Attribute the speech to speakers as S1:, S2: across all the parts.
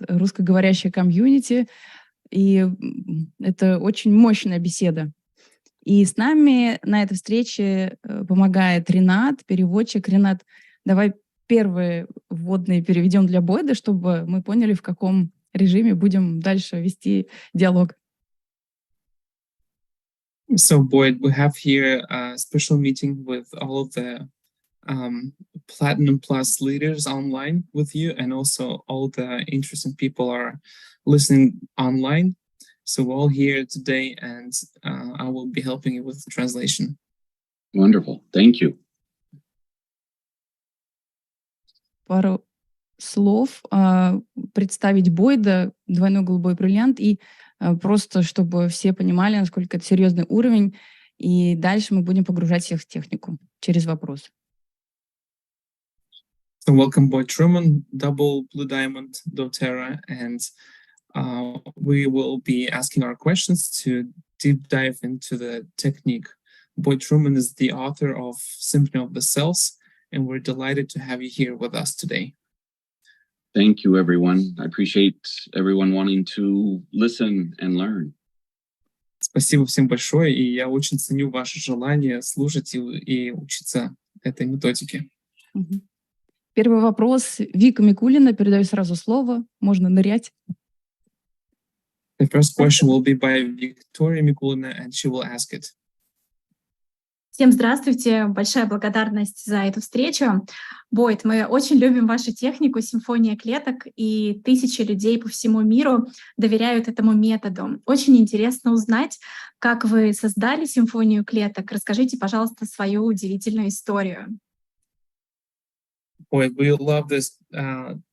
S1: русскоговорящее комьюнити, и это очень мощная беседа. И с нами на этой встрече помогает Ренат, переводчик. Ренат, давай первые вводные переведем для Бойда, чтобы мы поняли, в каком режиме будем дальше вести диалог.
S2: So, Boyd, we have here a special meeting with all of the Platinum Plus leaders online with you, and also all the interesting people are listening online. So we're all here today, and I will be helping you with the translation.
S3: Wonderful. Thank you.
S1: Пару слов представить Бойда, двойной голубой бриллиант, и просто чтобы все понимали, насколько это серьезный уровень, и дальше мы будем погружать всех в технику через вопрос.
S2: So welcome Boyd Truman, double blue diamond doTERRA, and we will be asking our questions to deep dive into the technique. Boyd Truman is the author of Symphony of the Cells, and we're delighted to have you here with us today.
S3: Thank you, everyone. I appreciate everyone wanting to listen and learn.
S2: Спасибо всем большое, и я очень ценю ваше желание слушать и учиться этой методике.
S1: Первый вопрос. Вика Микулина, передаю сразу слово. Можно нырять.
S2: The first question will be by Victoria Mikulina, and she will ask it.
S4: Всем здравствуйте. Большая благодарность за эту встречу. Бойд, мы очень любим вашу технику «Симфония клеток», и тысячи людей по всему миру доверяют этому методу. Очень интересно узнать, как вы создали симфонию клеток. Расскажите, пожалуйста, свою удивительную историю.
S2: Boyd, we love this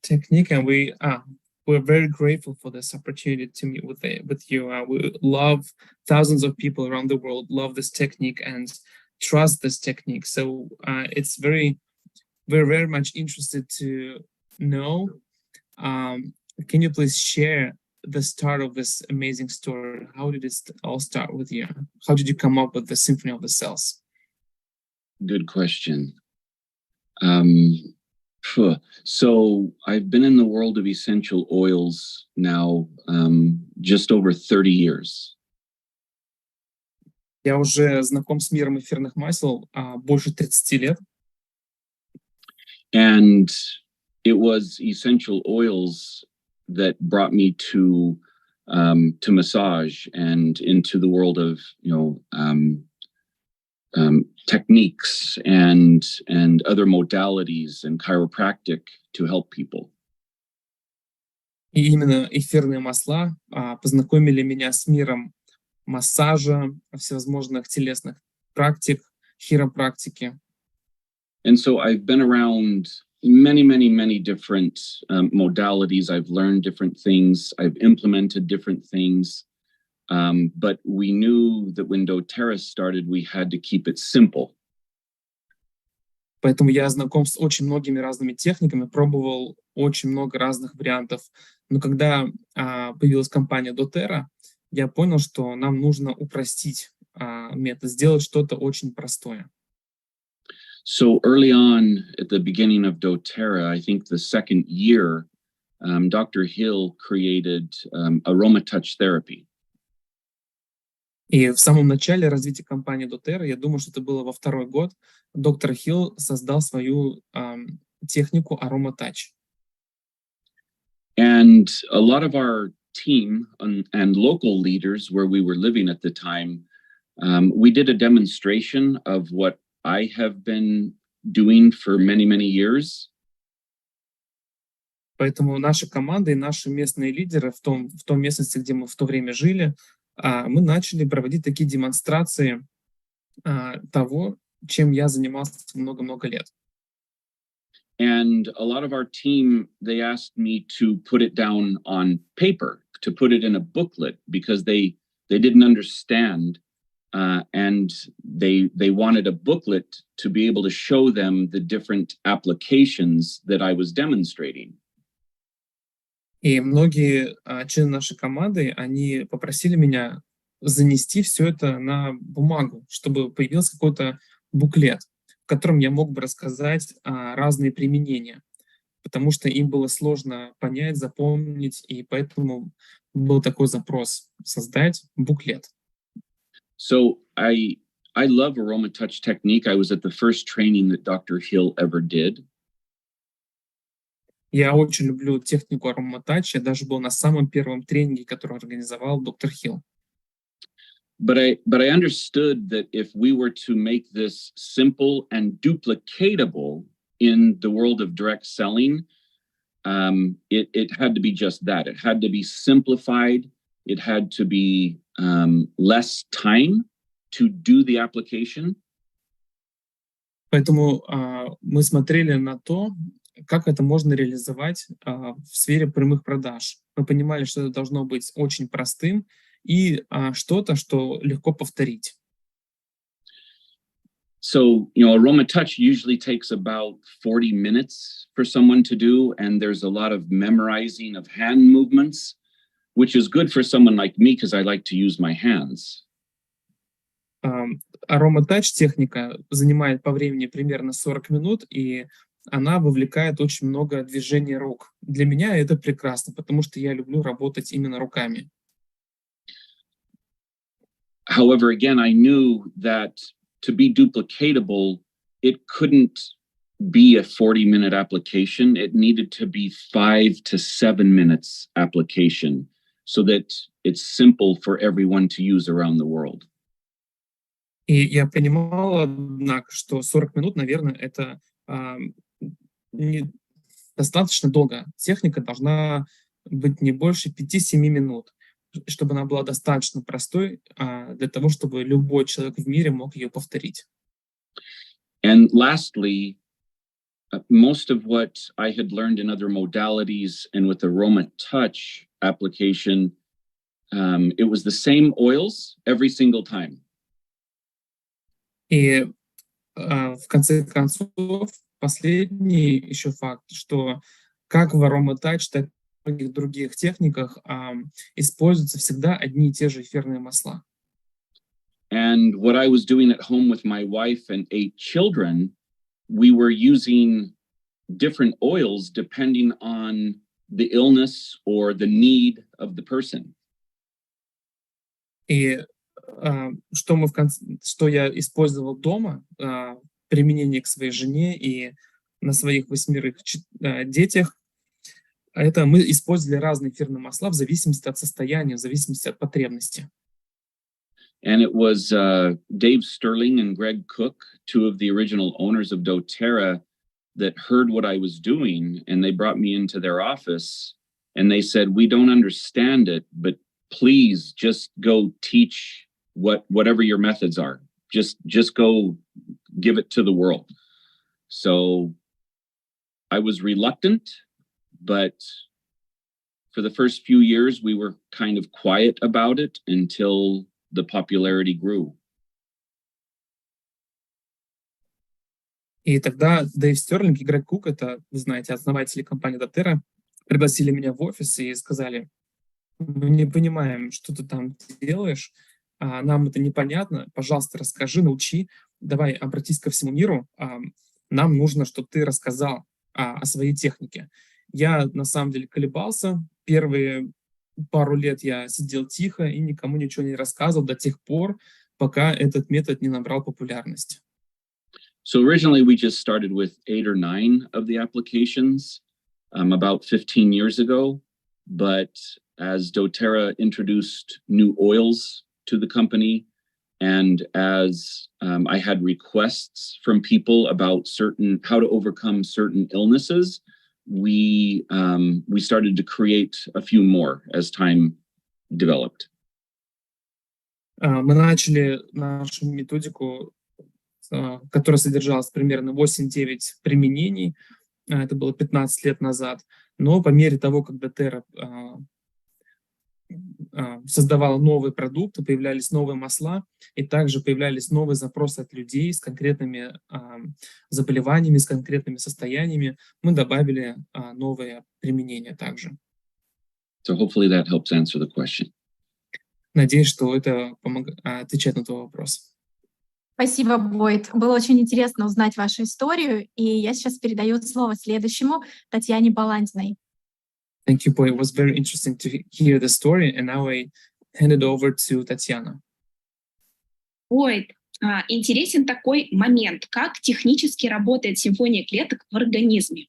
S2: technique, and we're very grateful for this opportunity to meet with you. We love thousands of people around the world love this technique and trust this technique. So we're very much interested to know. Can you please share the start of this amazing story? How did it all start with you? How did you come up with the Symphony of the Cells?
S3: Good question. So I've been in the world of essential oils now just over 30 years.
S2: Я уже знаком с миром эфирных масел больше 30 лет.
S3: And it was essential oils that brought me to massage and into the world of techniques and other modalities and chiropractic to help people.
S2: И именно эфирные масла познакомили меня с миром массажа, всевозможных телесных практик, хиропрактики.
S3: And so I've been around many different modalities. I've learned different things. I've implemented different things. But we knew that when doTERRA started, we had to keep it simple.
S2: Поэтому я знаком с очень многими разными техниками, пробовал очень много разных вариантов. Но когда появилась компания doTERRA, я понял, что нам нужно упростить метод, сделать что-то очень простое.
S3: So early on, at the beginning of doTERRA, I think the second year, Dr. Hill created AromaTouch therapy.
S2: И в самом начале развития компании doTERRA, я думаю, что это было во второй год, доктор Хилл создал свою технику AromaTouch.
S3: And a lot of our team and local leaders where we were living at the time, we did a demonstration of what I have been doing for many years.
S2: Поэтому наша команда и наши местные лидеры в том местности, где мы в то время жили, мы начали проводить такие демонстрации того, чем я занимался много лет.
S3: And a lot of our team, they asked me to put it down on paper, to put it in a booklet, because they didn't understand, and they wanted a booklet to be able to show them the different applications that I was demonstrating.
S2: И многие члены нашей команды, они попросили меня занести все это на бумагу, чтобы появился какой-то буклет, в котором я мог бы рассказать разные применения. потому что им было сложно понять, запомнить, и поэтому был такой запрос создать буклет.
S3: So I love aroma touch technique. I was at the first training that Dr. Hill ever did.
S2: Я очень люблю технику ароматач. Я даже был на самом первом тренинге, который организовал доктор Хилл.
S3: But I understood that if we were to make this simple and duplicatable in the world of direct selling, it had to be just that. It had to be simplified. It had to be less time to do the application.
S2: Поэтому мы смотрели на то, как это можно реализовать в сфере прямых продаж. Мы понимали, что это должно быть очень простым и что-то, что легко повторить.
S3: So, you know, aroma touch usually takes about 40 minutes for someone to do, and there's a lot of memorizing of hand movements, which is good for someone like me because I like to use my hands.
S2: Ароматач техника занимает по времени примерно 40 минут, и она вовлекает очень много движений рук. Для меня это прекрасно, потому что я люблю работать именно руками.
S3: However, again, I knew that to be duplicatable, it couldn't be a 40-minute application. It needed to be 5 to 7 minutes application so that it's simple for everyone to use around the world.
S2: И я понимал, однако, что 40 минут, наверное, это достаточно долго. Техника должна быть не больше 5-7 минут, чтобы она была достаточно простой для того, чтобы любой человек в мире мог ее повторить.
S3: And lastly, most of what I had learned in other modalities and with aroma touch application, it was the same oils every single time.
S2: И в конце концов, последний еще факт, что как в ароматач, так и в многих других техниках используются всегда одни и те же эфирные масла.
S3: And what I was doing at home with my wife and 8 children, we were using different oils depending on the illness or the need of the person.
S2: И что я использовал дома в применении к своей жене и на своих 8 детях, это мы использовали разные эфирные масла в зависимости от состояния, в зависимости от потребности.
S3: And it was Dave Sterling and Greg Cook, 2 of the original owners of doTERRA, that heard what I was doing, and they brought me into their office, and they said, "We don't understand it, but please just go teach whatever your methods are. Just go give it to the world." So I was reluctant, but for the first few years, we were kind of quiet about it until the popularity grew.
S2: И тогда Дэйв Стерлинг и Грег Кук, это, вы знаете, основатели компании doTERRA, пригласили меня в офис и сказали: "Мы не понимаем, что ты там делаешь, нам это непонятно, пожалуйста, расскажи, научи, давай обратись ко всему миру, нам нужно, чтобы ты рассказал о своей технике". Я на самом деле колебался, первые пару лет я сидел тихо и никому ничего не рассказывал до тех пор, пока этот метод не набрал популярность.
S3: So originally we just started with 8 or 9 of the applications about 15 years ago. But as doTERRA introduced new oils to the company, and as I had requests from people about how to overcome certain illnesses, we started to create a few more as time developed.
S2: Мы начали нашу методику, которая содержалась примерно 8-9 применений. Это было 15 лет назад. Но по мере того, как doTERRA создавала новые продукты, появлялись новые масла, и также появлялись новые запросы от людей с конкретными заболеваниями, с конкретными состояниями, мы добавили новые применения также.
S3: So hopefully that helps answer the question.
S2: Надеюсь, что это отвечает на твой вопрос.
S4: Спасибо, Бойд. Было очень интересно узнать вашу историю, и я сейчас передаю слово следующему, Татьяне Баландиной.
S2: Thank you, boy. It was very interesting to hear the story, and now I hand it over to Tatiana.
S5: Ой, интересен такой момент, как технически работает симфония клеток в организме.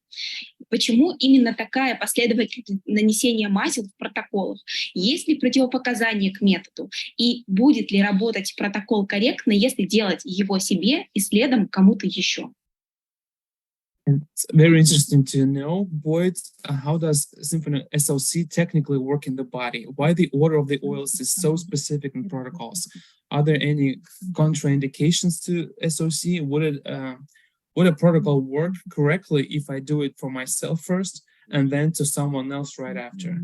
S5: Почему именно такая последовательность нанесения масел в протоколах? Есть ли противопоказания к методу? И будет ли работать протокол корректно, если делать его себе и следом кому-то еще?
S2: It's very interesting to know, Boyd, how does Symphony SLC technically work in the body? Why the order of the oils is so specific in protocols? Are there any contraindications to SOC? Would a protocol work correctly if I do it for myself first and then to someone else right after?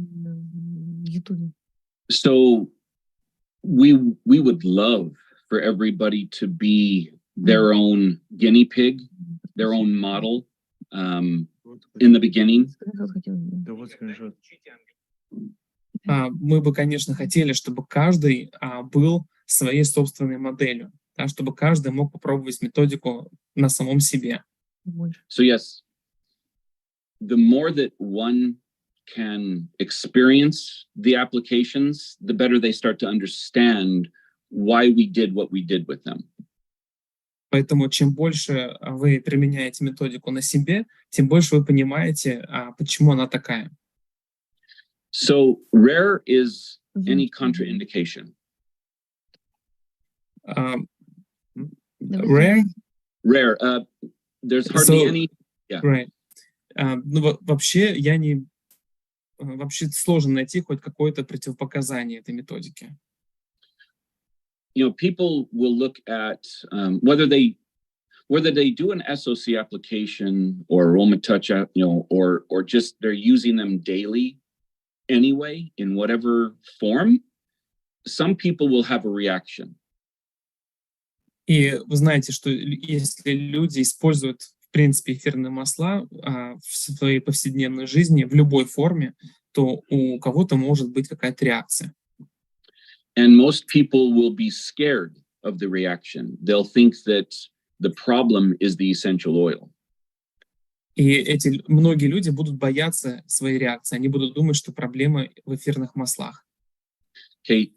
S3: So we would love for everybody to be their own guinea pig, their own model in the beginning.
S2: Мы бы, конечно, хотели, чтобы каждый был своей собственной моделью, да, чтобы каждый мог попробовать методику на самом себе.
S3: So yes, the more that one can experience the applications, the better they start to understand why we did what we did with them.
S2: Поэтому чем больше вы применяете методику на себе, тем больше вы понимаете, почему она такая.
S3: So rare is any contraindication.
S2: Rare?
S3: Rare. There's hardly any. Yeah.
S2: Right. Ну, вообще, вообще сложно найти хоть какое-то противопоказание этой методике.
S3: You know, people will look at whether they do an SOC application or Aroma Touch, or just they're using them daily anyway in whatever form. Some people will have a reaction.
S2: И вы знаете, что если люди используют, в принципе, эфирные масла в своей повседневной жизни в любой форме, то у кого-то может быть какая-то реакция.
S3: And most people will be scared of the reaction. They'll think that the problem is the essential oil.
S2: И многие люди будут бояться своей реакции. Они будут думать, что проблема в эфирных маслах.
S3: Okay.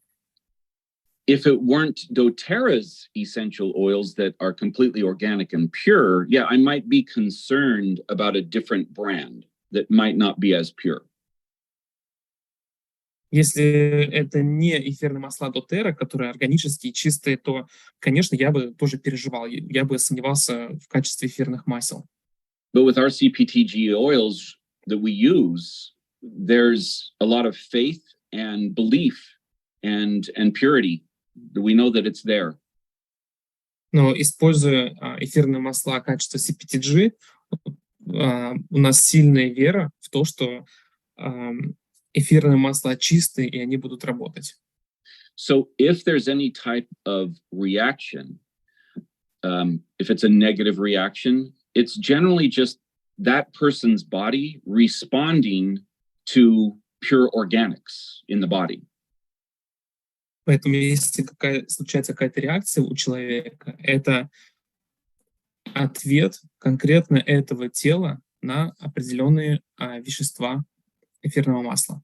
S3: If it weren't doTERRA's essential oils that are completely organic and pure, yeah, I might be concerned about a different brand that might not be as pure.
S2: Если это не эфирные масла doTERRA, которые органические, чистые, то, конечно, я бы тоже переживал, я бы сомневался в качестве эфирных масел.
S3: But with our CPTG oils that we use, there's a lot of faith and belief and purity. We know that it's there.
S2: Но используя эфирные масла качества CPTG, у нас сильная вера в то, что эфирные масла чистые, и они будут работать.
S3: So if there's any type of reaction, if it's a negative reaction, it's generally just that person's body responding to pure organics in the body.
S2: Поэтому если случается какая-то реакция у человека, это ответ конкретно этого тела на определенные вещества эфирного масла.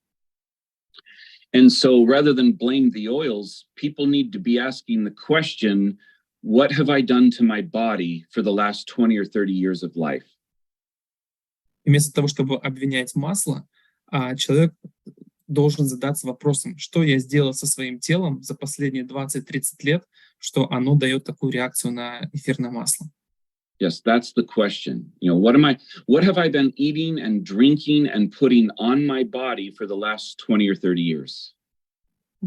S3: And so rather than blame the oils, people need to be asking the question, what have I done to my body for the last 20 or 30 years of life?
S2: И вместо того, чтобы обвинять масло, человек должен задаться вопросом, что я сделал со своим телом за последние 20-30 лет, что оно дает такую реакцию на эфирное масло.
S3: Yes, that's the question. You know, what have I been eating and drinking and putting on my body for the last 20 or 30 years?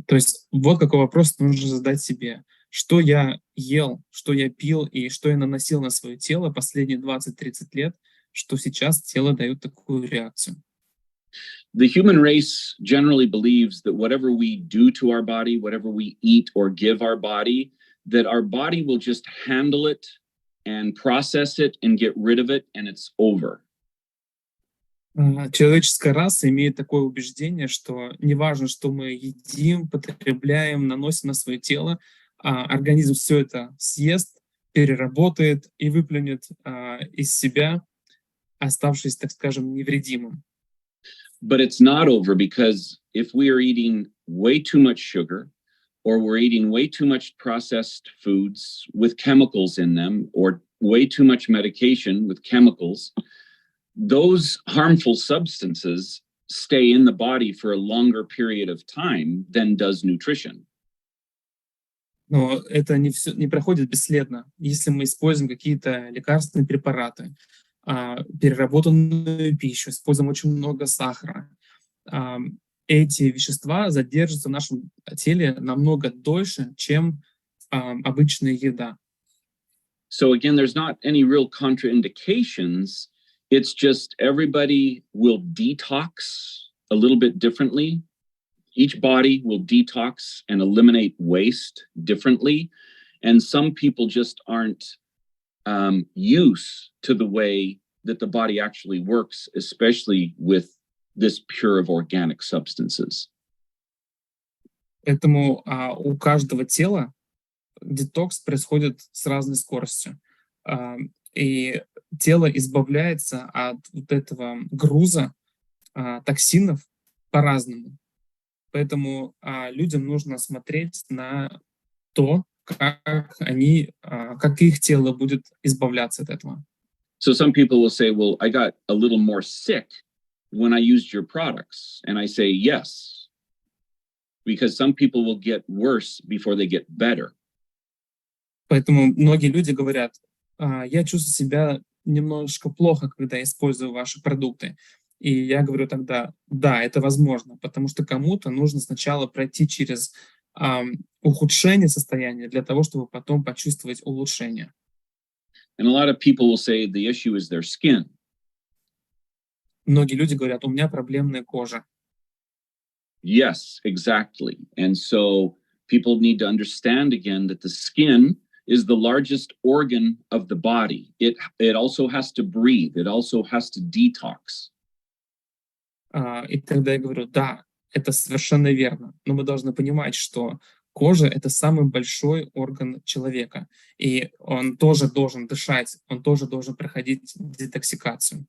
S2: То есть вот какой вопрос нужно задать себе. Что я ел, что я пил и что я наносил на свое тело последние 20-30 лет, что сейчас тело дает такую реакцию.
S3: The human race generally believes that whatever we do to our body, whatever we eat or give our body, that our body will just handle it and process it and get rid of it, and it's over.
S2: Человеческая раса имеет такое убеждение, что неважно, что мы едим, потребляем, наносим на свое тело, организм все это съест, переработает и выплюнет из себя, оставшись, так скажем, невредимым.
S3: But it's not over, because if we are eating way too much sugar, or we're eating way too much processed foods with chemicals in them, or way too much medication with chemicals, those harmful substances stay in the body for a longer period of time than does nutrition.
S2: Но это не проходит бесследно. Если мы используем какие-то лекарственные препараты, переработанную пищу, используем очень много сахара, эти вещества задержатся в нашем теле намного дольше, чем обычная еда.
S3: So again, there's not any real contraindications. It's just everybody will detox a little bit differently. Each body will detox and eliminate waste differently. And some people just aren't used to the way that the body actually works, especially with this pure of organic substances.
S2: Поэтому у каждого тела детокс происходит с разной скоростью. И тело избавляется от вот этого груза токсинов по-разному. Поэтому людям нужно смотреть на то, как их тело будет избавляться от этого.
S3: So some people will say, well, I got a little more sick when I used your products. And I say, yes, because some people will get worse before they get better.
S2: Поэтому многие люди говорят, я чувствую себя немножко плохо, когда использую ваши продукты. И я говорю тогда, да, это возможно, потому что кому-то нужно сначала пройти через ухудшение состояния для того, чтобы потом почувствовать улучшение.
S3: And a lot of people will say the issue is their skin.
S2: Многие люди говорят, у меня проблемная кожа.
S3: Yes, exactly. And so people need to understand again that the skin is the largest organ of the body. It also has to breathe. It also has to detox.
S2: И тогда я говорю, да, это совершенно верно. Но мы должны понимать, что кожа — это самый большой орган человека. И он тоже должен дышать, он тоже должен проходить детоксикацию.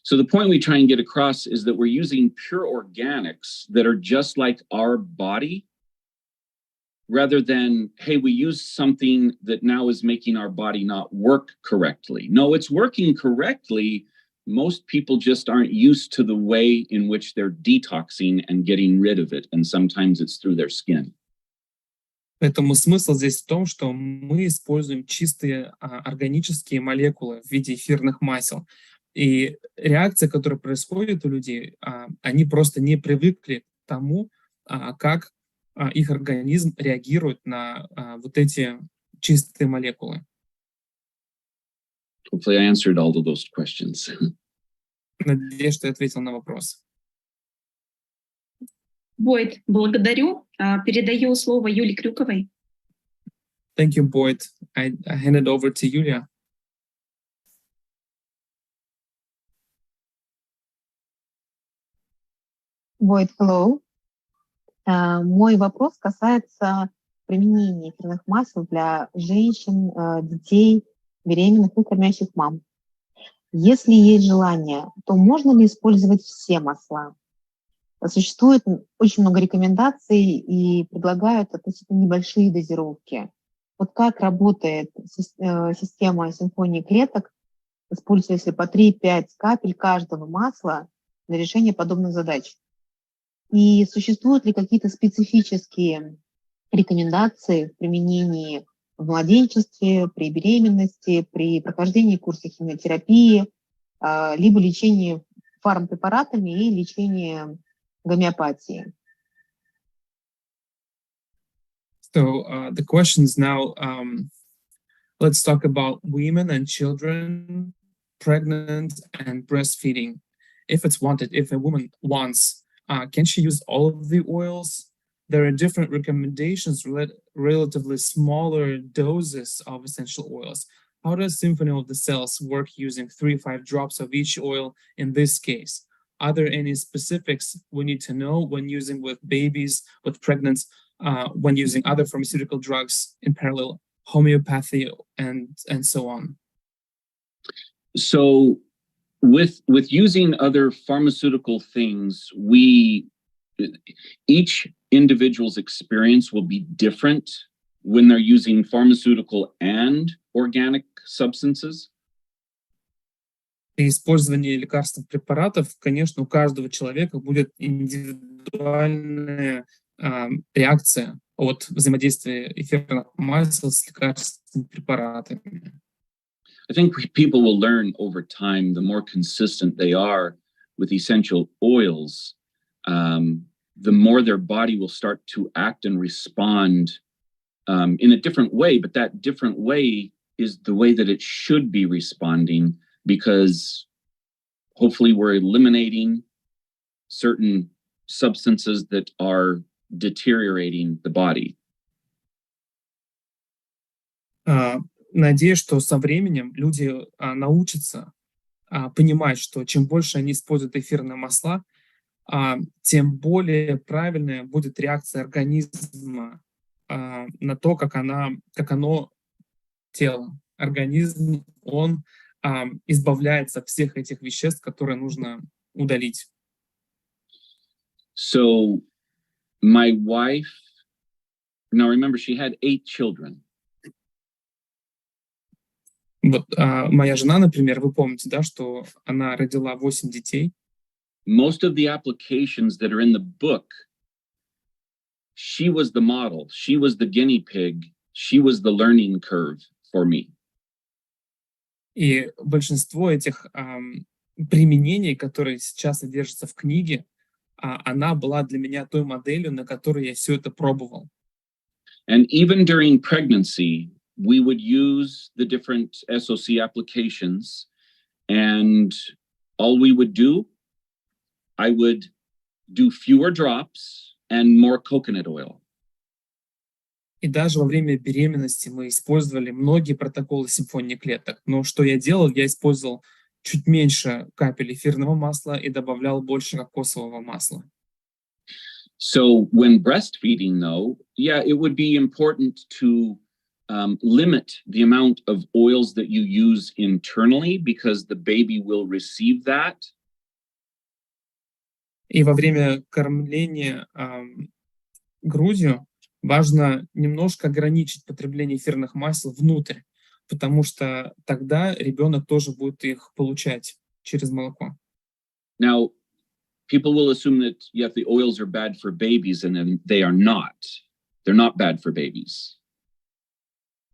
S3: So the point we try and get across is that we're using pure organics that are just like our body, rather than, hey, we use something that now is making our body not work correctly. No, it's working correctly. Most people just aren't used to the way in which they're detoxing and getting rid of it. And sometimes it's through their skin.
S2: Поэтому смысл здесь в том, что мы используем чистые органические молекулы в виде эфирных масел. И реакция, которая происходит у людей, они просто не привыкли к тому, как их организм реагирует на вот эти чистые молекулы.
S3: Hopefully I answered all of those questions.
S2: Надеюсь, что я ответил на вопрос.
S5: Бойд, благодарю. Передаю слово Юле Крюковой.
S2: Thank you, Boyd. I hand it over to Yulia.
S6: Boyd, hello. Мой вопрос касается применения эфирных масел для женщин, детей, беременных и кормящих мам. Если есть желание, то можно ли использовать все масла? Существует очень много рекомендаций и предлагают относительно небольшие дозировки. Вот как работает система симфонии клеток, используя по 3-5 капель каждого масла для решения подобных задач? И существуют ли какие-то специфические рекомендации в применении в младенчестве, при беременности, при прохождении курса химиотерапии, либо лечении фармпрепаратами и лечении гомеопатии?
S2: So the question is now, let's talk about women and children, pregnant and breastfeeding. If it's wanted, if a woman wants, can she use all of the oils? There are different recommendations, relatively smaller doses of essential oils. How does Symphony of the Cells work using 3-5 drops of each oil in this case? Are there any specifics we need to know when using with babies, with pregnant, when using other pharmaceutical drugs in parallel? homeopathy, and so on.
S3: So with using other pharmaceutical things, each individual's experience will be different when they're using pharmaceutical and organic substances.
S2: При использовании лекарственных препаратов, конечно, у каждого человека будет индивидуальная реакция от взаимодействия эфирных масел с лекарственными препаратами.
S3: I think people will learn over time, the more consistent they are with essential oils, the more their body will start to act and respond in a different way. But that different way is the way that it should be responding, because hopefully we're eliminating certain substances that are deteriorating the body.
S2: Надеюсь, что со временем люди научатся понимать, что чем больше они используют эфирные масла, тем более правильная будет реакция организма на то, как оно тело. Организм, он избавляется от всех этих веществ, которые нужно удалить.
S3: So my wife, now remember, she had 8 children.
S2: Вот моя жена, например, вы помните, да, что она родила 8 детей.
S3: Most of the applications that are in the book, she was the model, she was the guinea pig, she was the learning curve for me.
S2: И большинство этих применений, которые сейчас содержатся в книге, она была для меня той моделью, на которой я все это пробовал.
S3: And even during pregnancy, we would use the different SOC applications, and all we would do, I would do fewer drops and more coconut oil.
S2: И даже во время беременности мы использовали многие протоколы симфонии клеток. Но что я делал? Я использовал чуть меньше капель эфирного масла и добавлял больше кокосового масла.
S3: So when breastfeeding, though, yeah, it would be important to limit the amount of oils that you use internally, because the baby will receive that.
S2: И во время кормления грудью важно немножко ограничить потребление эфирных масел внутрь, потому что тогда ребенок тоже будет их получать через молоко.
S3: Now, people will assume that, yeah, the oils are bad for babies, and then they are not. They're not bad for babies.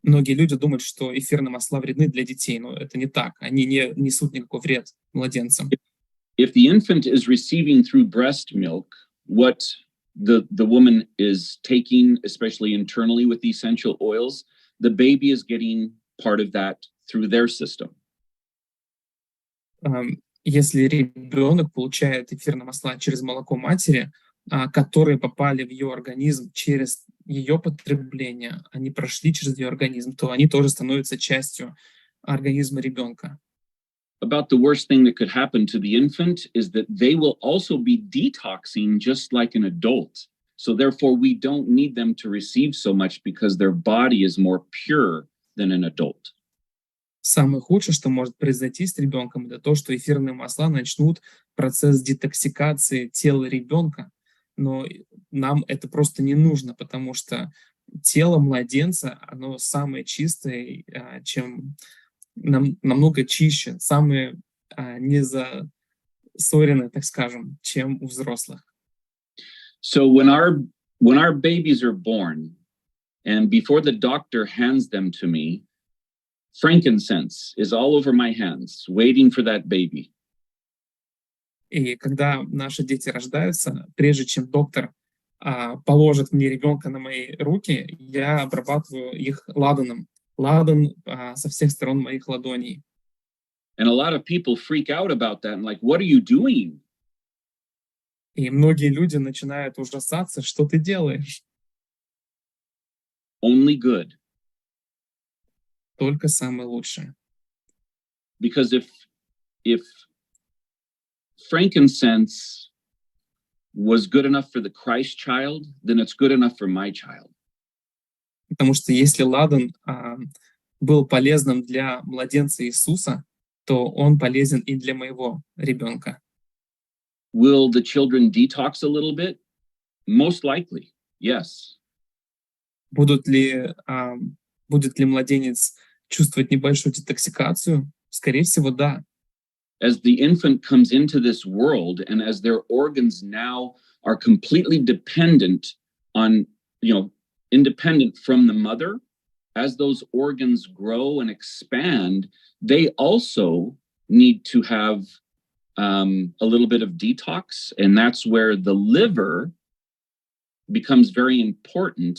S2: Многие люди думают, что эфирные масла вредны для детей, но это не так. Они не несут никакой вред младенцам.
S3: If the infant is receiving through breast milk what the woman is taking, especially internally with the essential oils, the baby is getting part of that through their system.
S2: Если ребенок получает эфирные масла через молоко матери, которые попали в ее организм через ее потребление, они прошли через ее организм, то они тоже становятся частью организма ребенка.
S3: About the worst thing that could happen to the infant is that they will also be detoxing just like an adult. So therefore, we don't need them to receive so much, because their body is more pure than an adult.
S2: Самое худшее, что может произойти с ребенком, это то, что эфирные масла начнут процесс детоксикации тела ребенка. Но нам это просто не нужно, потому что тело младенца, оно самое чистое, намного чище, самое незасоренное, так скажем, чем у взрослых.
S3: So when our babies are born, and before the doctor hands them to me, frankincense is all over my hands, waiting for that baby.
S2: И когда наши дети рождаются, прежде чем доктор положит мне ребенка на мои руки, я обрабатываю их ладаном. Ладан со всех сторон моих ладоней.
S3: And a lot of people freak out about that and like, what are you doing?
S2: И многие люди начинают ужасаться, что ты делаешь.
S3: Only good.
S2: Только самое лучшее.
S3: Because if frankincense was good enough for the Christ child, then it's good enough for my child.
S2: Потому что если ладан был полезным для младенца Иисуса, то он полезен и для моего ребенка.
S3: Will the children detox a little bit? Most likely, yes.
S2: Будет ли младенец чувствовать небольшую детоксикацию? Скорее всего, да.
S3: As the infant comes into this world and as their organs now are completely dependent on, independent from the mother, as those organs grow and expand, they also need to have a little bit of detox. And that's where the liver becomes very important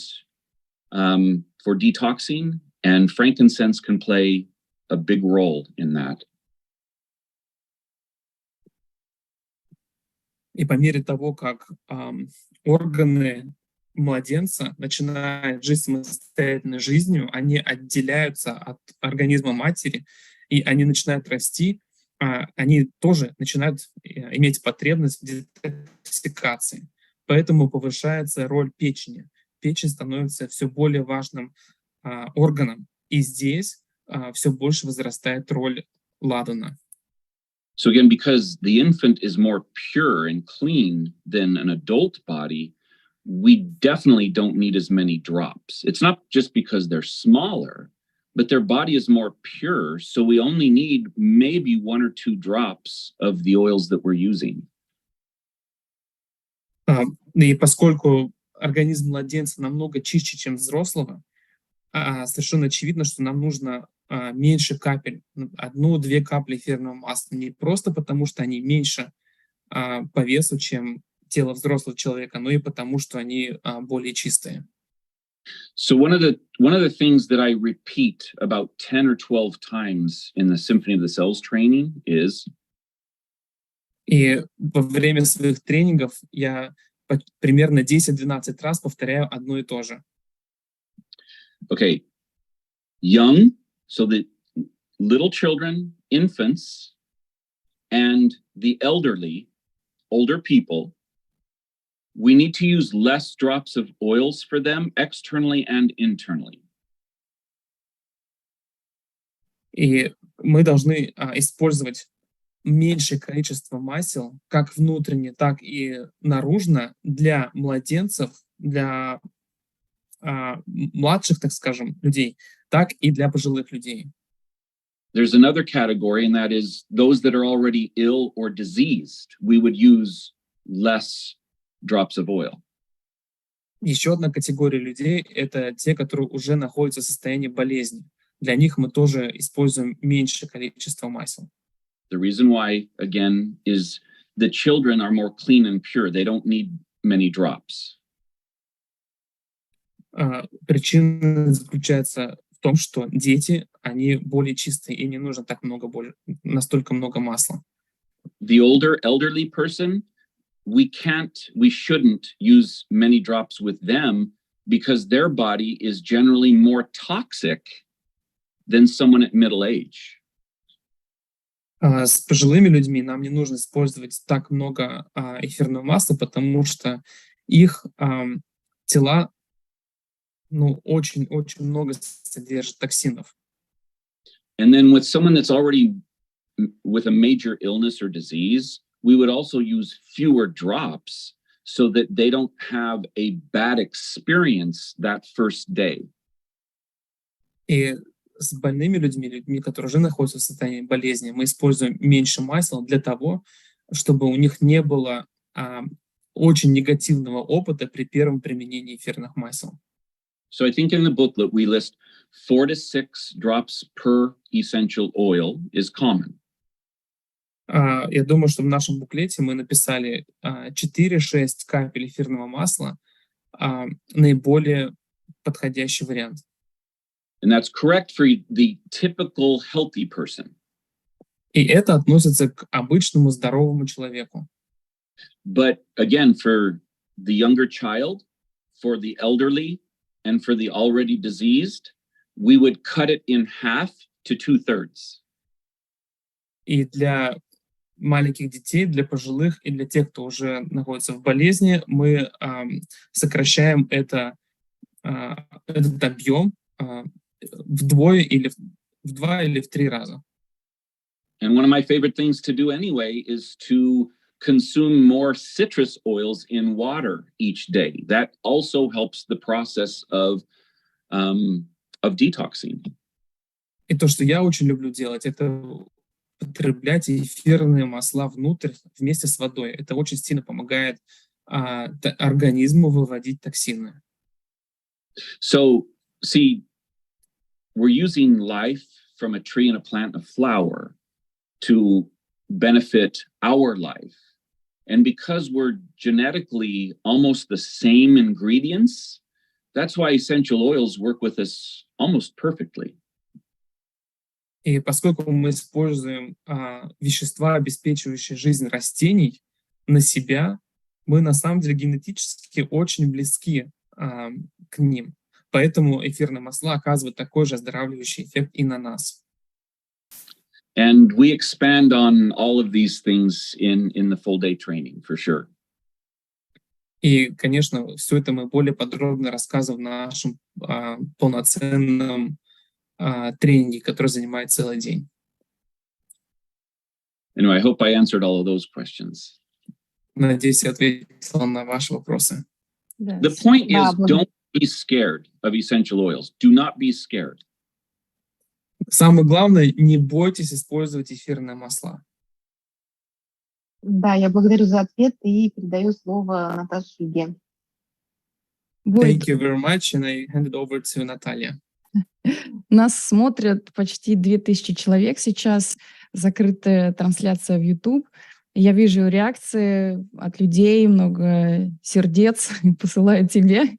S3: for detoxing, and frankincense can play a big role in that.
S2: И по мере того, как органы младенца начинают жить самостоятельной жизнью, они отделяются от организма матери, и они начинают расти, они тоже начинают иметь потребность в детоксикации. Поэтому повышается роль печени. Печень становится все более важным органом. И здесь все больше возрастает роль ладана.
S3: So again, because the infant is more pure and clean than an adult body, we definitely don't need as many drops. It's not just because they're smaller, but their body is more pure, so we only need maybe 1 or 2 drops of the oils that we're using.
S2: И поскольку организм младенца намного чище, чем взрослого, совершенно очевидно, что нам нужно меньше капель, 1-2 капли эфирного масла, не просто потому, что они меньше по весу, чем тело взрослого человека, но и потому, что они более чистые.
S3: So one of the things that I repeat about 10 or 12 times in the Symphony of the Cells training is.
S2: И во время своих тренингов я примерно 10-12 раз повторяю одно и то же.
S3: Okay, young, so the little children, infants, and the elderly, older people, we need to use less drops of oils for them externally and internally.
S2: И мы должны использовать меньшее количество масел, как внутренне, так и наружно, для младенцев, для младших, так скажем, людей, так и для пожилых людей.
S3: There's another category, and that is those that are already ill or diseased. We would use less drops of oil.
S2: Еще одна категория людей — это те, которые уже находятся в состоянии болезни. Для них мы тоже используем меньшее количество масел.
S3: The reason why, again, is the children are more clean and pure. They don't need many drops.
S2: Причина заключается в том, что дети, они более чистые, и не нужно настолько много масла.
S3: The older, elderly person, we shouldn't use many drops with them because their body is generally more toxic than someone at middle age.
S2: С пожилыми людьми нам не нужно использовать так много эфирного масла, потому что их тела очень-очень много содержат токсинов.
S3: And then with someone that's already with a major illness or disease, we would also use fewer drops so that they don't have a bad experience that first day.
S2: И с больными людьми, которые уже находятся в состоянии болезни, мы используем меньше масел для того, чтобы у них не было очень негативного опыта при первом применении эфирных масел.
S3: So I think in the booklet we list 4 to 6 drops per essential oil is common.
S2: Я думаю, что в нашем буклете мы написали 4-6 капель эфирного масла, наиболее подходящий вариант.
S3: And that's correct for the typical healthy person.
S2: И это относится к обычному здоровому человеку.
S3: But again, for the younger child, for the elderly, and for the already diseased, we would cut it in half to 2/3.
S2: И для маленьких детей, для пожилых и для тех, кто уже находится в болезни, мы сокращаем это этот объем вдвое или в 2 или в 3 раза.
S3: And one of my favorite things to do anyway is to consume more citrus oils in water each day. That also helps the process of detoxing.
S2: И то, что я очень люблю делать, это потреблять эфирные масла внутрь вместе с водой. Это очень сильно помогает организму выводить токсины.
S3: So, see, we're using life from a tree and a plant and a flower to benefit our life. And because we're genetically almost the same ingredients, that's why essential oils work with us almost perfectly.
S2: И поскольку мы используем вещества, обеспечивающие жизнь растений, на себя, мы на самом деле генетически очень близки к ним. Поэтому эфирные масла оказывают такой же оздоравливающий эффект и на нас.
S3: And we expand on all of these things in the full day training, for sure.
S2: И, конечно, все это мы более подробно рассказываем в нашем полноценном тренинге, который занимает целый день.
S3: Anyway, I hope I answered all of those questions.
S2: Надеюсь, я ответил на ваши вопросы.
S3: The point is, don't be scared of essential oils. Do not be scared.
S2: Самое главное, не бойтесь использовать эфирные масла.
S6: Да, я благодарю за ответ и передаю слово Наташе Юге.
S2: Thank you very much, and I hand it over to Natalia.
S1: Нас смотрят почти 2000 человек сейчас, закрытая трансляция в YouTube. Я вижу реакции от людей, много сердец посылают тебе.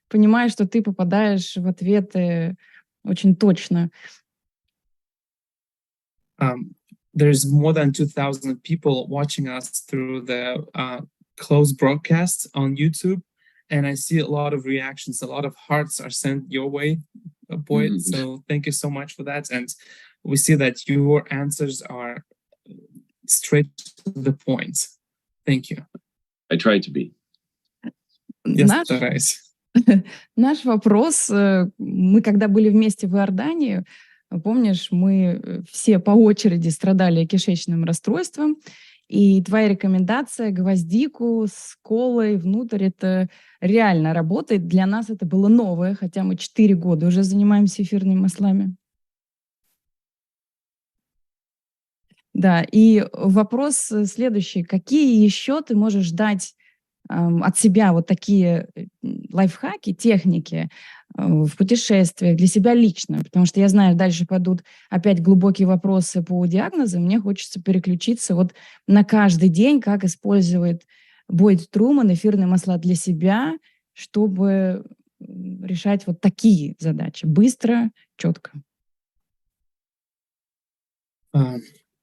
S1: Понимаю, что ты попадаешь в ответы очень точно.
S2: There's more than 2,000 people watching us through the closed broadcast on YouTube, and I see a lot of reactions. A lot of hearts are sent your way, Boyd.
S3: Mm-hmm.
S2: So thank you so much for that. And we see that your answers are straight to the point. Thank you.
S3: I try to be.
S2: Я стараюсь.
S1: Наш вопрос, мы когда были вместе в Иордании, помнишь, мы все по очереди страдали кишечным расстройством, и твоя рекомендация гвоздику с колой внутрь, это реально работает. Для нас это было новое, хотя мы 4 года уже занимаемся эфирными маслами. Да, и вопрос следующий. Какие еще ты можешь дать от себя вот такие лайфхаки, техники в путешествиях для себя лично? Потому что я знаю, дальше пойдут опять глубокие вопросы по диагнозам. Мне хочется переключиться вот на каждый день, как использует Бойд Труман эфирные масла для себя, чтобы решать вот такие задачи быстро, четко.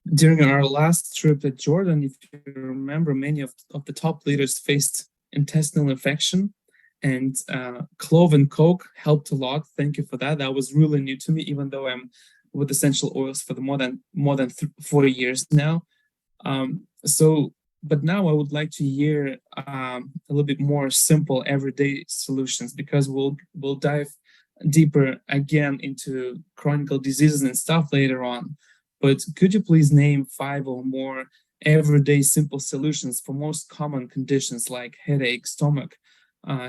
S2: During our last trip to Jordan, if you remember, many of the top leaders faced intestinal infection, and clove and coke helped a lot. Thank you for that. That was really new to me, even though I'm with essential oils for more than 4 years now. But now I would like to hear a little bit more simple everyday solutions, because we'll dive deeper again into chronic diseases and stuff later on. But could you please name 5 or more everyday simple solutions for most common conditions like headache, stomach,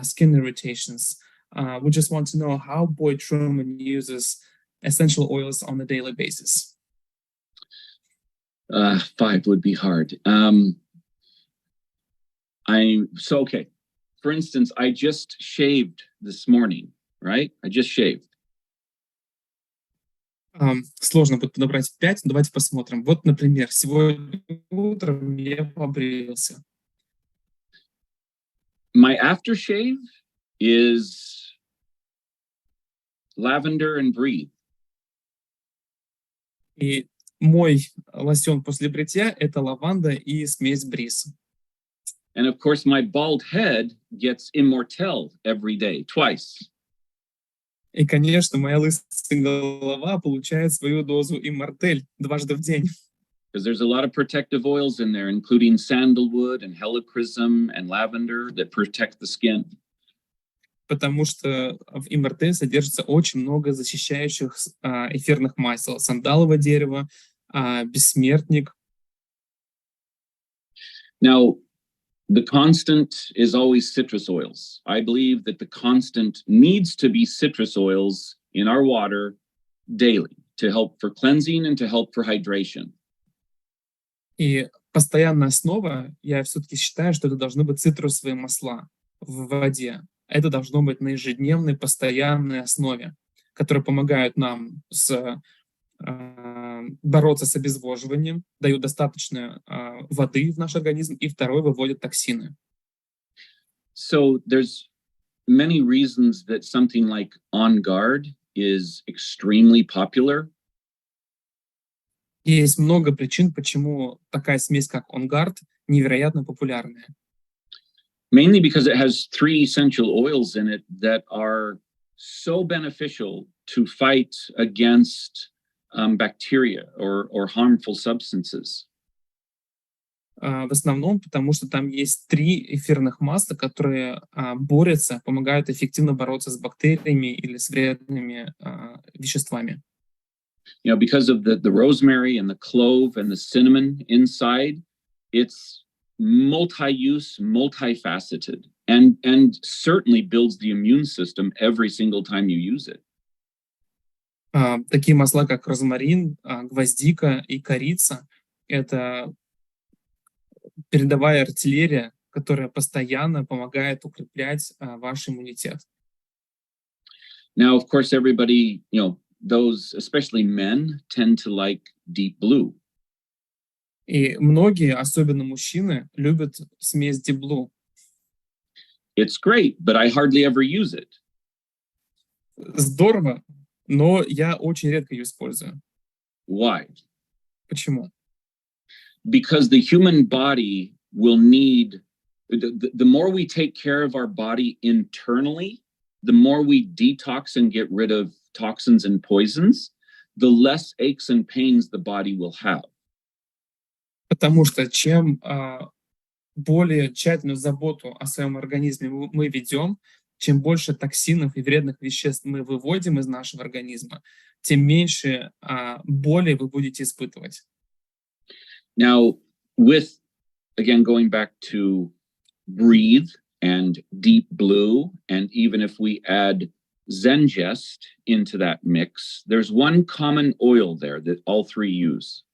S2: skin irritations? We just want to know how Boyd Truman uses essential oils on a daily basis.
S3: 5 would be hard. Okay. For instance, I just shaved this morning, right? I just shaved.
S2: Сложно будет подобрать 5, но давайте посмотрим. Вот, например, сегодня утром я побрился.
S3: My aftershave is lavender and breathe.
S2: И мой лосьон после бритья — это лаванда и смесь бриз.
S3: And of course, my bald head gets Immortel every day, twice.
S2: И, конечно, моя лысая голова получает свою дозу Immortel дважды в день.
S3: Because there's a lot of protective oils in there, including sandalwood and helichrysum and lavender that protect the skin.
S2: потому что в МРТ содержится очень много защищающих эфирных масел. Сандаловое дерево, бессмертник.
S3: Now, the constant is always citrus oils. I believe that the constant needs to be citrus oils in our water daily to help for cleansing and to help for hydration.
S2: И постоянная основа, я все-таки считаю, что это должны быть цитрусовые масла в воде. Это должно быть на ежедневной, постоянной основе, которые помогают нам бороться с обезвоживанием, дают достаточно воды в наш организм, и второй выводят токсины.
S3: So there's many reasons that something like On Guard is extremely popular.
S2: И есть много причин, почему такая смесь, как On Guard, невероятно популярная.
S3: Mainly because it has 3 essential oils in it that are so beneficial to fight against bacteria or harmful substances.
S2: В основном, потому что там есть 3 эфирных масла, которые борются, помогают эффективно бороться с бактериями или с вредными веществами.
S3: You know, because of the rosemary and the clove and the cinnamon inside, it's multi-use, multifaceted, and certainly builds the immune system every single time you use it.
S2: Такие масла, как розмарин, гвоздика и корица, это передовая артиллерия, которая постоянно помогает укреплять ваш иммунитет.
S3: Now, of course, everybody, you know, those, especially men, tend to like deep blue.
S2: И многие, особенно мужчины, любят смесь Deep Blue.
S3: It's great, but I hardly ever use it.
S2: Здорово, но я очень редко ее использую.
S3: Why?
S2: Почему?
S3: Because the human body will need, the more we take care of our body internally, the more we detox and get rid of toxins and poisons, the less aches and pains the body will have.
S2: Потому что чем более тщательную заботу о своем организме мы ведем, чем больше токсинов и вредных веществ мы выводим из нашего организма, тем меньше боли вы будете испытывать.
S3: Now, with, again, going back to breathe and deep blue, and even if we add Zengest into that mix, there's one common oil there that all 3 use.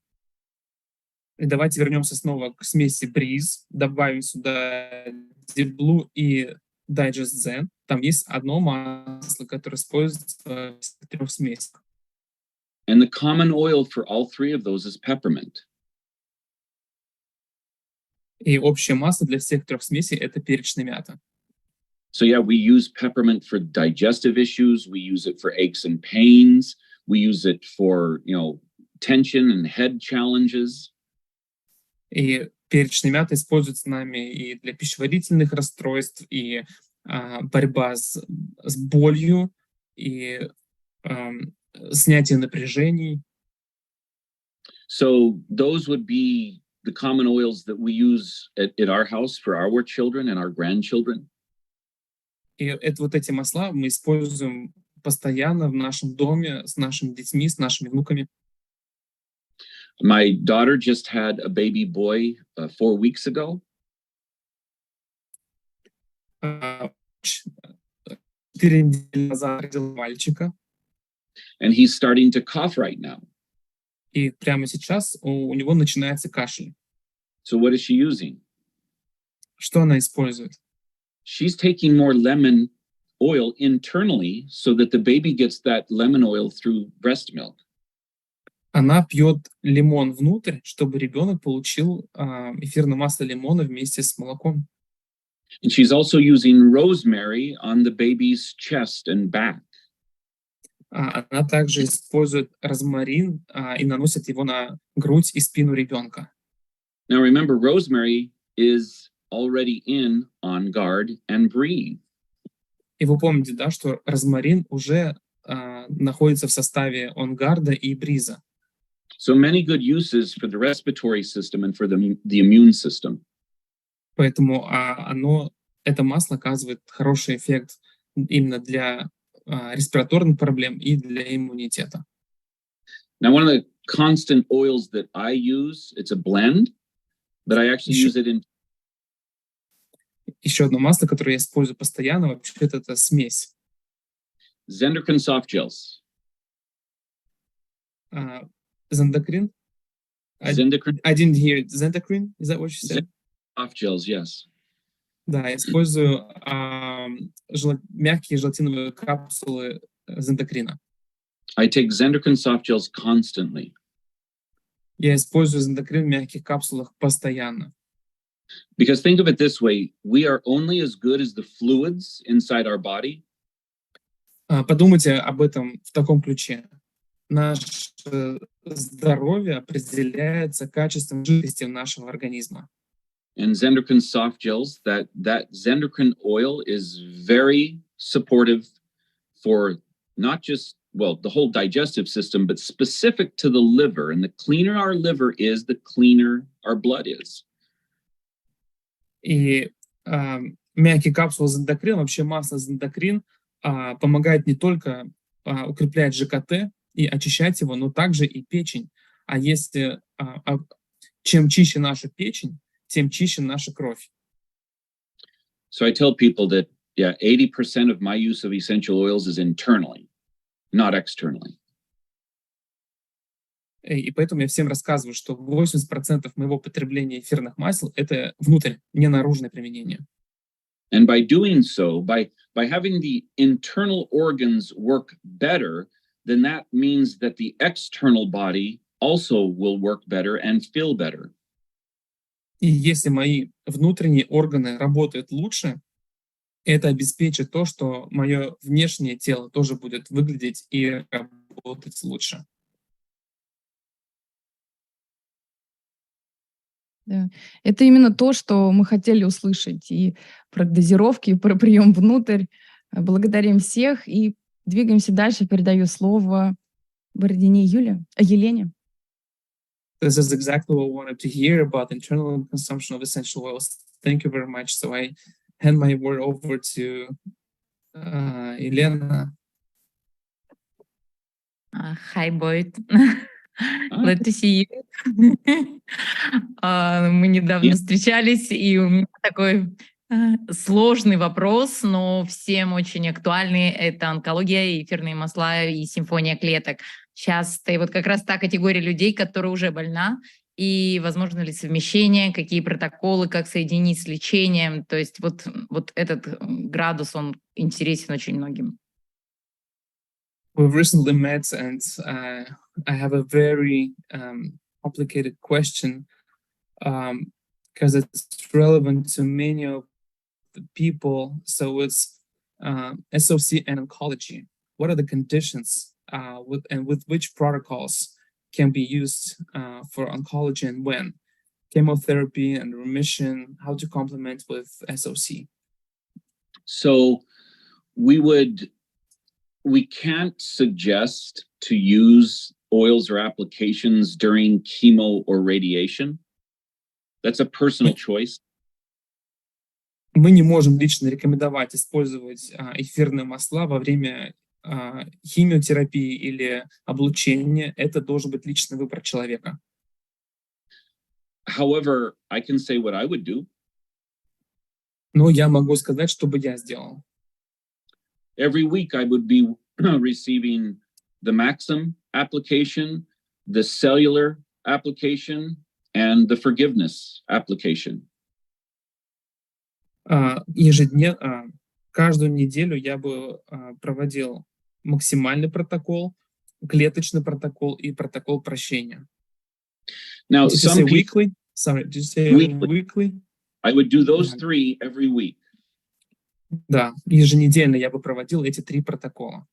S2: И давайте вернемся снова к смеси Breeze, добавим сюда Deep Blue и Digest Zen. Там есть одно масло, которое используется в 3 смесях.
S3: And the common oil for all 3 of those is peppermint.
S2: И общее масло для всех 3 смесей — это перечная мята.
S3: So yeah, we use peppermint for digestive issues. We use it for aches and pains. We use it for, you know, tension and head challenges.
S2: И перечная мята используется нами и для пищеварительных расстройств, и борьба с болью, и снятие напряжений.
S3: So those would be the common oils that we use at our house for our children and our grandchildren.
S2: И это вот эти масла мы используем постоянно в нашем доме с нашими детьми, с нашими внуками.
S3: My daughter just had a baby boy 4 weeks ago.
S2: 4 недели назад родила мальчика,
S3: And he's starting to cough right now.
S2: и прямо сейчас у него начинается кашель.
S3: So what is she using?
S2: Что она использует?
S3: She's taking more lemon oil internally so that the baby gets that lemon oil through breast milk.
S2: Она пьет лимон внутрь, чтобы ребенок получил эфирное масло лимона вместе с молоком.
S3: And she's also using rosemary on the baby's chest and back.
S2: Она также использует розмарин и наносит его на грудь и спину ребенка.
S3: Now remember, rosemary is already in On Guard and Breathe.
S2: И вы помните, да, что розмарин уже находится в составе онгарда и бриза.
S3: So many good uses for the respiratory system and for the immune system.
S2: Поэтому это масло оказывает хороший эффект именно для респираторных проблем и для иммунитета.
S3: Now, one of the constant oils that I use, it's a blend, but I actually use it in.
S2: Еще одно масло, которое я использую постоянно, вообще-то это смесь.
S3: Zendocrine soft gels.
S2: Зендокрин?
S3: Zendocrine
S2: I didn't hear it. Zendocrine? Is that what you said?
S3: soft gels, yes.
S2: Да, я использую мягкие желатиновые капсулы зендокрина.
S3: I take Zendocrine soft gels constantly.
S2: Я использую зендокрин в мягких капсулах постоянно.
S3: Because think of it this way, we are only as good as the fluids inside our body.
S2: Подумайте об этом в таком ключе. Наше здоровье определяется качеством жидкости нашего организма.
S3: And Zendocrine soft gels, that Zendocrine oil is very supportive for not just, well, the whole digestive system, but specific to the liver. And the cleaner our liver is, the cleaner our blood is.
S2: И мягкие капсулы зендокрин, вообще масло зендокрин, помогает не только укреплять ЖКТ и очищать его, но также и печень. А если чем чище наша печень, тем чище наша кровь.
S3: So I tell people that, 80% of my use of essential oils is internally, not externally.
S2: И поэтому я всем рассказываю, что 80% моего потребления эфирных масел — это внутрь, не наружное применение.
S3: And by doing so, by having the internal organs work better, then that means that the external body also will work better and feel better.
S2: И если мои внутренние органы работают лучше, это обеспечит то, что мое внешнее тело тоже будет выглядеть и работать лучше.
S1: Да. Это именно то, что мы хотели услышать. И про дозировки, и про прием внутрь. Благодарим всех и двигаемся дальше. Передаю слово Бородине Елене.
S2: This is exactly what I wanted to hear about internal consumption of essential oils. Thank you very much. So I hand my word over to Елена.
S7: Hi, Boyd. Glad to see you. Мы недавно встречались, и у меня такой сложный вопрос, но всем очень актуальный. Это онкология, эфирные масла и симфония клеток. Сейчас ты вот как раз та категория людей, которая уже больна, и возможно ли совмещение, какие протоколы, как соединить с лечением. То есть вот этот градус, он интересен очень многим.
S2: We've recently met, and I have a very complicated question because it's relevant to many of the people. So it's SOC and oncology. What are the conditions with which protocols can be used for oncology and when? Chemotherapy and remission, how to complement with SOC?
S3: So we can't suggest to use oils or applications during chemo or radiation. That's a personal choice.
S2: Мы не можем лично рекомендовать использовать эфирные масла во время химиотерапии или облучения. Это должен быть личный выбор человека.
S3: However, I can say what I would do.
S2: Но я могу сказать, что бы я сделал.
S3: Every week I would be receiving the Maxim application, the cellular application, and the forgiveness application.
S2: Ежедневно, каждую неделю я бы проводил максимальный протокол, клеточный протокол и протокол прощения.
S3: Now,
S2: Did you say weekly? Sorry, did you say weekly?
S3: I would do those three every week.
S2: Да, еженедельно я бы проводил эти 3 протокола.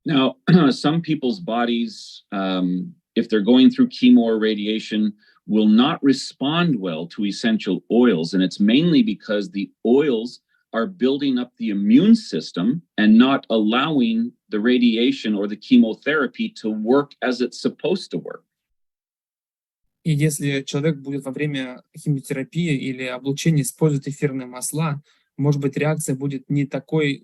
S3: Now, some people's bodies, if they're going through chemo or radiation, will not respond well to essential oils. And it's mainly because the oils are building up the immune system and not allowing the radiation or the chemotherapy to work as it's supposed to work.
S2: И если человек будет во время химиотерапии или облучения использовать эфирные масла, может быть, реакция будет не такой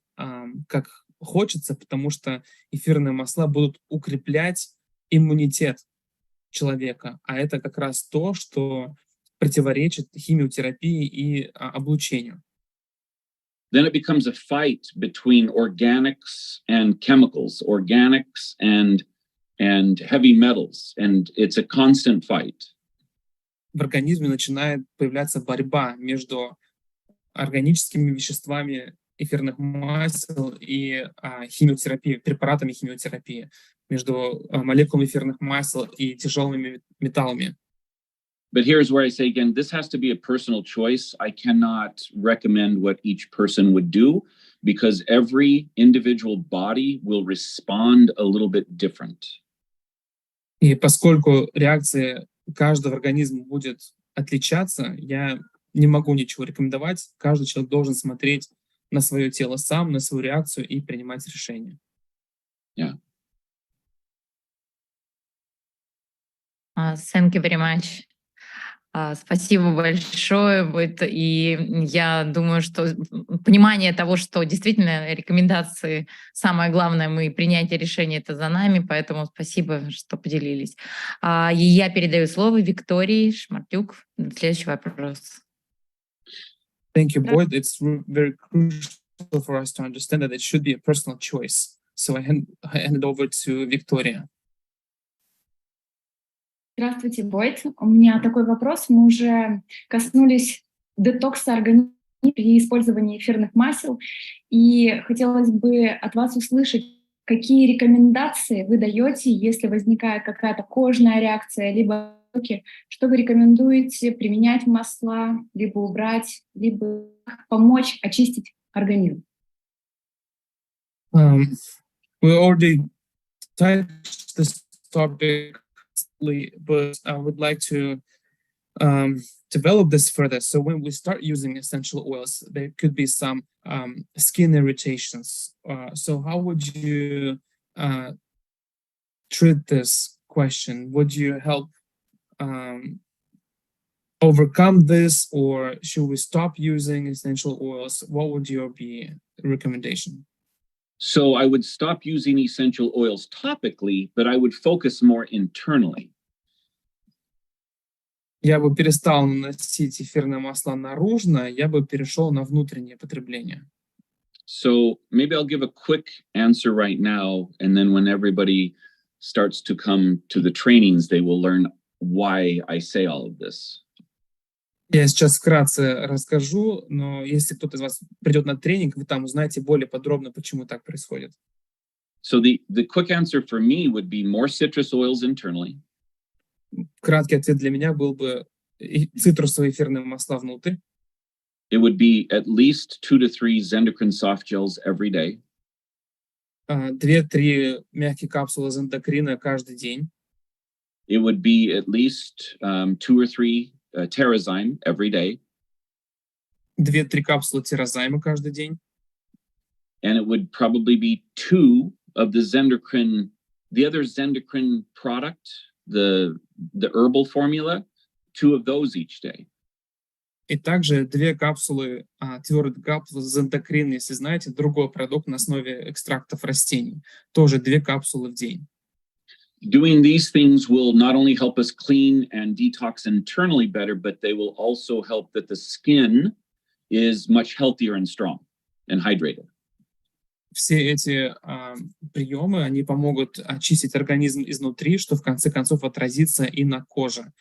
S2: как хочется, потому что эфирные масла будут укреплять иммунитет человека, а это как раз то, что противоречит химиотерапии и облучению.
S3: Then it becomes a fight between organics and chemicals, organics and heavy metals, and it's a constant fight.
S2: В организме начинает появляться борьба между органическими веществами эфирных масел и химиотерапией, препаратами химиотерапии, между молекулами эфирных масел и тяжелыми металлами.
S3: But here's where I say again, this has to be a personal choice. I cannot recommend what each person would do because every individual body will respond a little bit different.
S2: И поскольку реакция каждого организма будет отличаться, я не могу ничего рекомендовать. Каждый человек должен смотреть на свое тело сам, на свою реакцию и принимать решения.
S3: Yeah.
S7: Thank you very much. Спасибо большое. И я думаю, что понимание того, что действительно рекомендации, самое главное, мы принятие решения это за нами, поэтому спасибо, что поделились. И я передаю слово Виктории Шмартюк. Следующий вопрос.
S2: Thank you, Boyd. It's very crucial for us to understand that it should be a personal choice. So I hand it over to Victoria.
S4: Здравствуйте, Бойт. У меня такой вопрос. Мы уже коснулись детокса организма при использовании эфирных масел. И хотелось бы от вас услышать, какие рекомендации вы даете, если возникает какая-то кожная реакция, либо что вы рекомендуете применять масла, либо убрать, либо помочь очистить организм?
S2: We already touched this topic, but I would like to develop this further. So when we start using essential oils, there could be some skin irritations. So how would you treat this question? Would you help overcome this, or should we stop using essential oils? What would your be recommendation?
S3: So I would stop using essential oils topically, but I would focus more internally.
S2: Я бы перестал наносить эфирные масла наружно, я бы перешел на внутреннее потребление.
S3: So maybe I'll give a quick answer right now, and then when everybody starts to come to the trainings, they will learn why I say all of this.
S2: Я сейчас вкратце расскажу, но если кто-то из вас придет на тренинг, вы там узнаете более подробно, почему так происходит.
S3: So the quick answer for me would be more citrus oils internally.
S2: Краткий ответ для меня был бы цитрусовые эфирные масла внутрь.
S3: It would be at least 2 to 3 Zendocrine soft gels every day.
S2: 2-3 мягкие капсулы зендокрина каждый день.
S3: It would be at least 2 or 3 Terrazyme every day.
S2: 2-3 капсулы тирозайма каждый день.
S3: And it would probably be 2 of the Zendocrine, the other Zendocrine product, the herbal formula, 2 of those each day.
S2: И также 2 капсулы, твердые капсулы зендокрин, если знаете, другой продукт на основе экстрактов растений. Тоже 2 капсулы в день.
S3: Doing these things will not only help us clean and detox internally better, but they will also help that the skin is much healthier and strong and hydrated.
S2: Все эти приемы, они помогут очистить организм изнутри, что в конце концов отразится и на коже.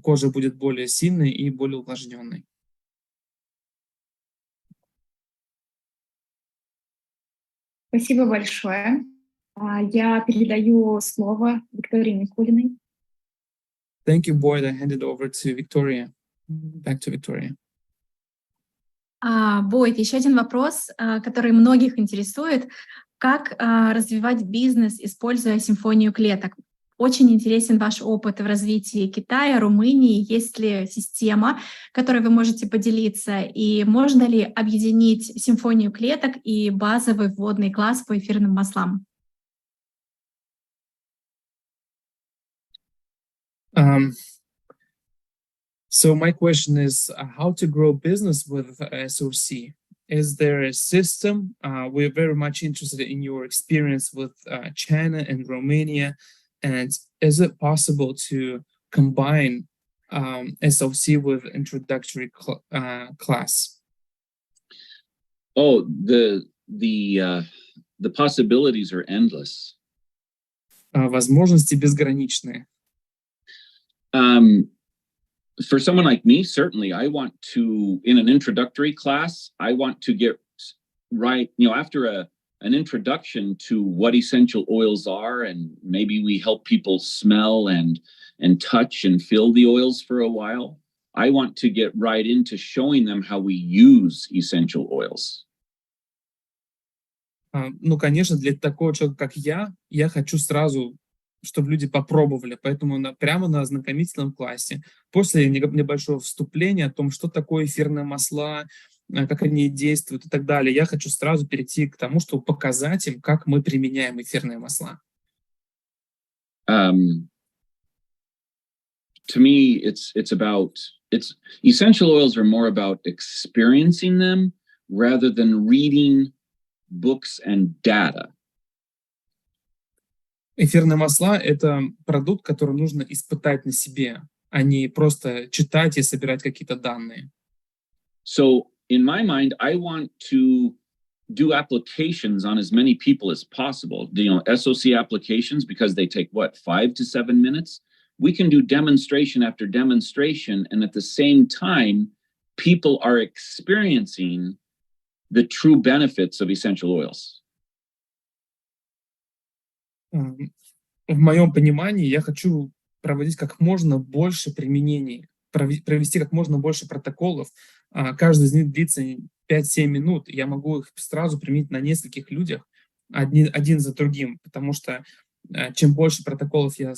S2: Кожа будет более сильной и более увлажненной.
S4: Спасибо большое. Я передаю слово Виктории Никулиной.
S2: Thank you, Boyd. I hand it over to Victoria. Back to Victoria.
S4: Бойд, еще один вопрос, который многих интересует. Как развивать бизнес, используя симфонию клеток? Очень интересен ваш опыт в развитии Китая, Румынии. Есть ли система, которой вы можете поделиться? И можно ли объединить симфонию клеток и базовый вводный класс по эфирным маслам?
S2: So my question is how to grow business with SOC. is there a system? We're very much interested in your experience with China and Romania. And is it possible to combine SOC with introductory class?
S3: Oh, the possibilities are endless.
S2: Возможности безграничные.
S3: For someone like me, certainly, I want to, in an introductory class, I want to get right, after an introduction to what essential oils are, and maybe we help people smell and touch and feel the oils for a while. I want to get right into showing them how we use essential oils.
S2: Ну, конечно, для такого человека, как я хочу сразу, чтобы люди попробовали. Поэтому прямо на ознакомительном классе, после небольшого вступления о том, что такое эфирные масла, как они действуют и так далее, я хочу сразу перейти к тому, чтобы показать им, как мы применяем эфирные масла.
S3: To me, essential oils are more about experiencing them rather than reading books and data.
S2: Эфирные масла — это продукт, который нужно испытать на себе, а не просто читать и собирать какие-то данные.
S3: So, in my mind, I want to do applications on as many people as possible. SOC applications, because they take 5 to 7 minutes. We can do demonstration after demonstration, and at the same time, people are experiencing the true benefits of essential oils.
S2: В моем понимании я хочу проводить как можно больше применений, провести как можно больше протоколов. Каждый из них длится 5-7 минут. Я могу их сразу применить на нескольких людях, один за другим, потому что чем больше протоколов я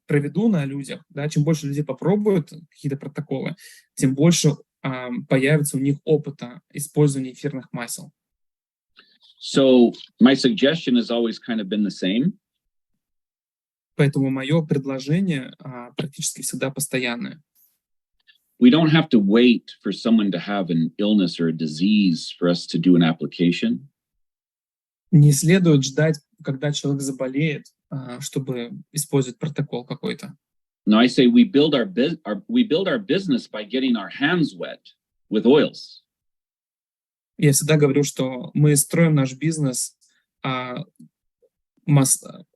S2: проведу на людях, да, чем больше людей попробуют какие-то протоколы, тем больше появится у них опыта использования эфирных масел.
S3: So my suggestion has always kind of been the same.
S2: Поэтому мое предложение практически всегда постоянное.
S3: We don't have to wait for someone to have an illness or a disease for us to do an application.
S2: Не следует ждать, когда человек заболеет, чтобы использовать протокол какой-то.
S3: No, I say we build our business by getting our hands wet with oils.
S2: Я всегда говорю, что мы строим наш бизнес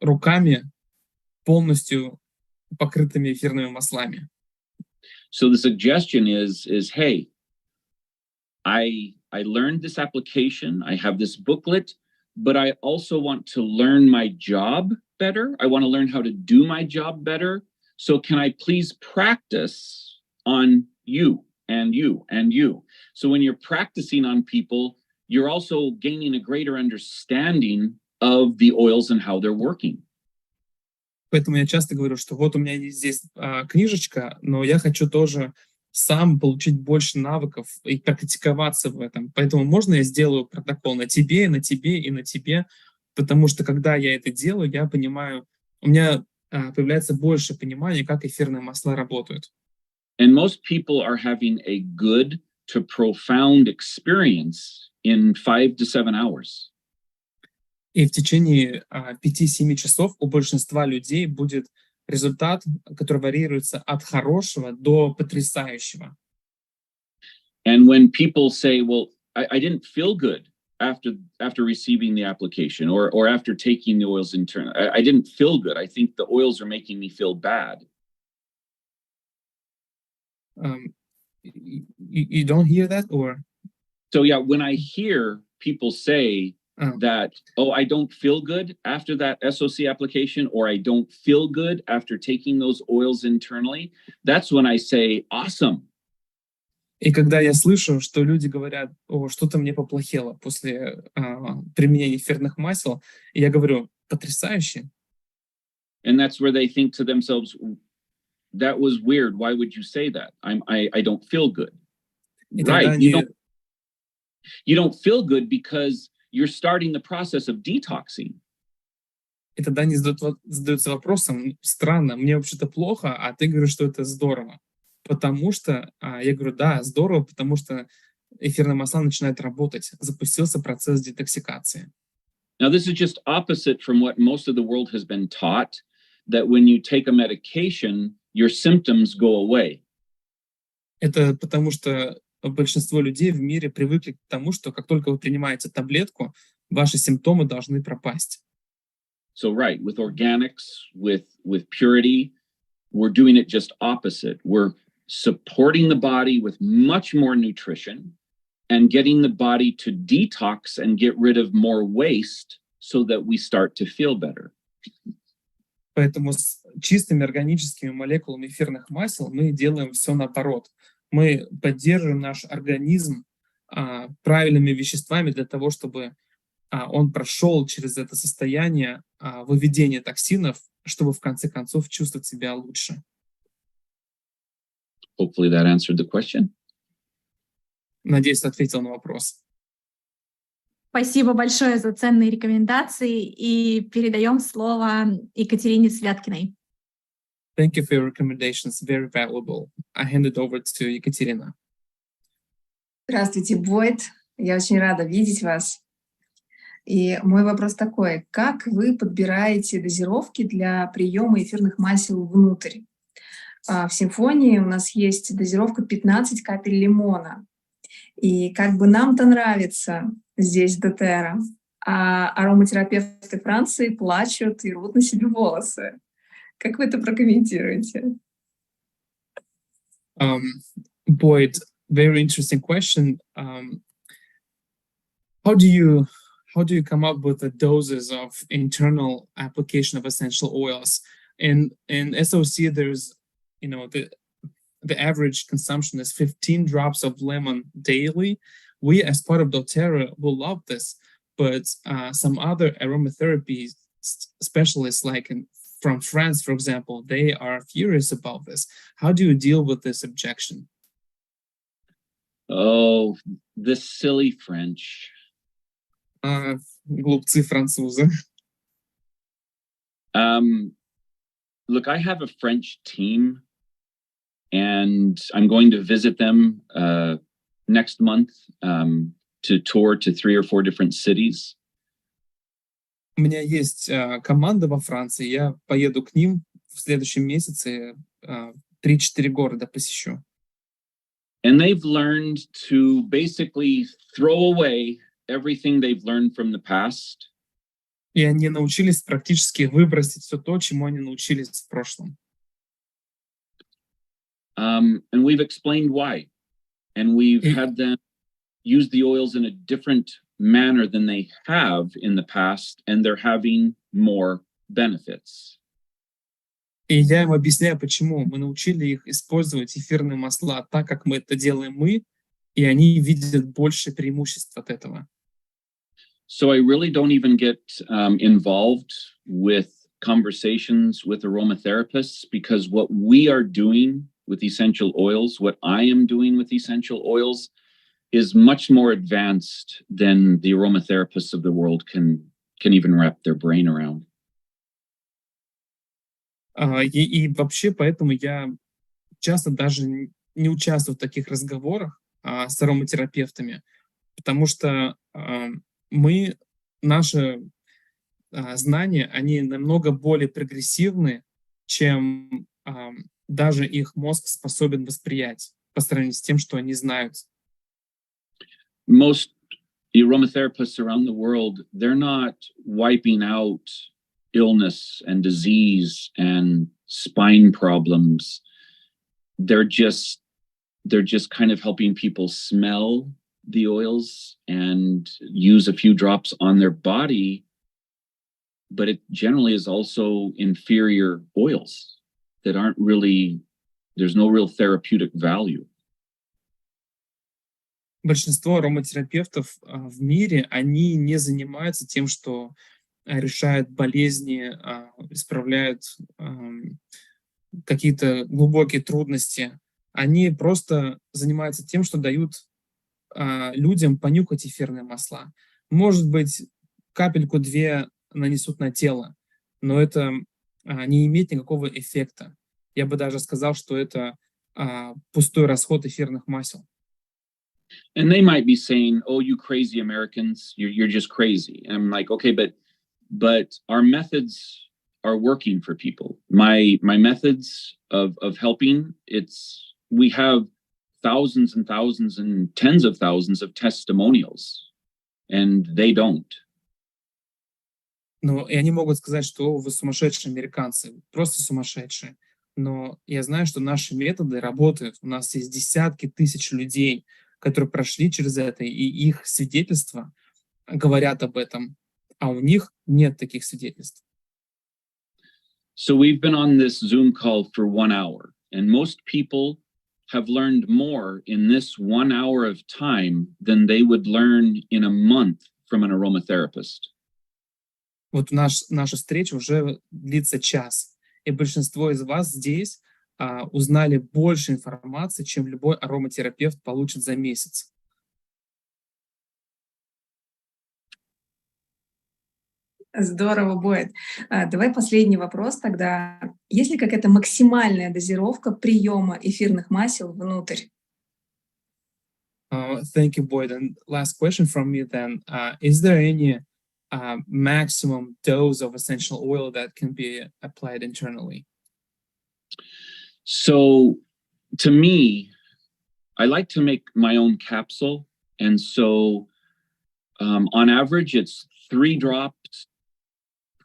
S2: руками, полностью покрытыми эфирными маслами.
S3: So the suggestion is hey, I learned this application, I have this booklet, but I also want to learn my job better. I want to learn how to do my job better. So can I please practice on you and you and you? So when you're practicing on people, you're also gaining a greater understanding of the oils and how they're working.
S2: Поэтому я часто говорю, что вот у меня есть здесь книжечка, но я хочу тоже сам получить больше навыков и практиковаться в этом. Поэтому можно я сделаю протокол на тебе, на тебе и на тебе, потому что когда я это делаю, я понимаю, у меня появляется больше понимания, как эфирные масла работают.
S3: And most people are having a good to profound experience in 5 to 7 hours.
S2: И в течение 5-7 часов у большинства людей будет результат, который варьируется от хорошего до потрясающего.
S3: And when people say, well, I didn't feel good after receiving the application or after taking the oils in turn, I didn't feel good. I think the oils are making me feel bad.
S2: You don't hear that, or?
S3: So yeah, when I hear people say that, oh, I don't feel good after that SOC application, or I don't feel good after taking those oils internally, that's when I say, awesome.
S2: И когда я слышу, что люди говорят, о, что-то мне поплохело после применения эфирных масел, я говорю, потрясающе.
S3: And that's where they think to themselves, that was weird. Why would you say that? I don't feel good. Right. You don't feel good because you're starting the process of detoxing.
S2: И тогда они задаются вопросом, странно, мне вообще-то плохо, а ты говоришь, что это здорово. Потому что, я говорю, да, здорово, потому что эфирные масла начинают работать. Запустился процесс детоксикации.
S3: Now, this is just opposite from what most of the world has been taught, that when you take a medication, your symptoms go away.
S2: Это потому что большинство людей в мире привыкли к тому, что как только вы принимаете таблетку, ваши симптомы должны пропасть.
S3: So, right, with organics, with purity, we're doing it just opposite. We're supporting the body with much more nutrition and getting the body to detox and get rid of more waste so that we start to feel better.
S2: Поэтому с чистыми органическими молекулами эфирных масел мы делаем все наоборот. Мы поддерживаем наш организм правильными веществами для того, чтобы он прошел через это состояние выведения токсинов, чтобы в конце концов чувствовать себя лучше.
S3: Hopefully that answered the question.
S2: Надеюсь, ответил на вопрос.
S4: Спасибо большое за ценные рекомендации и передаем слово Екатерине Святкиной.
S2: Thank you for your recommendations. Very valuable. I hand it over to Екатерина.
S8: Здравствуйте, Бойд. Я очень рада видеть вас. И мой вопрос такой. Как вы подбираете дозировки для приема эфирных масел внутрь? В симфонии у нас есть дозировка 15 капель лимона. И как бы нам-то нравится здесь доTERRA, а ароматерапевты Франции плачут и рвут на себе волосы. Как вы это прокомментируете?
S2: Boyd, very interesting question. How do you come up with the doses of internal application of essential oils? In SOC, there's, the average consumption is 15 drops of lemon daily. We, as part of doTERRA, will love this, but some other aromatherapy specialists, from France, for example, they are furious about this. How do you deal with this objection?
S3: Oh, this silly French.
S2: Глупцы французы.
S3: Look, I have a French team, and I'm going to visit them next month to tour to 3 or 4 different cities.
S2: У меня есть команда во Франции, я поеду к ним в следующем месяце, 3-4 города посещу.
S3: And they've learned to basically throw away everything they've learned from the past.
S2: И они научились практически выбросить все то, чему они научились в прошлом.
S3: And we've explained why. And we've had them use the oils in a different manner than they have in the past, and they're having more benefits.
S2: И я им объясняю, почему. Мы научили их использовать эфирные масла так, как мы это делаем мы, и они видят больше преимуществ от этого.
S3: So I really don't even get involved with conversations with aromatherapists, because what we are doing with essential oils, what I am doing with essential oils, is much more advanced than the aromatherapists of the world can even wrap their brain around.
S2: И вообще поэтому я часто даже не участвую в таких разговорах с ароматерапевтами, потому что наши знания, они намного более прогрессивны, чем даже их мозг способен восприять по сравнению с тем, что они знают.
S3: Most aromatherapists around the world, they're not wiping out illness and disease and spine problems. They're just kind of helping people smell the oils and use a few drops on their body, but it generally is also inferior oils that aren't really, there's no real therapeutic value.
S2: Большинство ароматерапевтов в мире, они не занимаются тем, что решают болезни, исправляют какие-то глубокие трудности. Они просто занимаются тем, что дают людям понюхать эфирные масла. Может быть, капельку-две нанесут на тело, но это не имеет никакого эффекта. Я бы даже сказал, что это пустой расход эфирных масел.
S3: And they might be saying, "Oh, you crazy Americans, you're just crazy." And I'm like, "Okay, but our methods are working for people. My methods of helping, we have thousands and thousands and tens of thousands of testimonials, and they don't."
S2: Ну, и они могут сказать, что вы сумасшедшие американцы, просто сумасшедшие. Но я знаю, что наши методы работают. У нас есть десятки тысяч людей, которые прошли через это, и их свидетельства говорят об этом, а у них нет таких свидетельств.
S3: So we've been on this Zoom call for 1 hour, and most people have learned more in this 1 hour of time than they would learn in a month from an aromatherapist.
S2: Вот наша встреча уже длится час, и большинство из вас здесь узнали больше информации, чем любой ароматерапевт получит за месяц.
S8: Здорово, Бойд. Давай последний вопрос тогда. Есть ли какая-то максимальная дозировка приема эфирных масел внутрь?
S2: Thank you, Boyd. And last question from me then. Is there any maximum dose of essential oil that can be applied internally?
S3: So to me, I like to make my own capsule. And so on average, it's 3 drops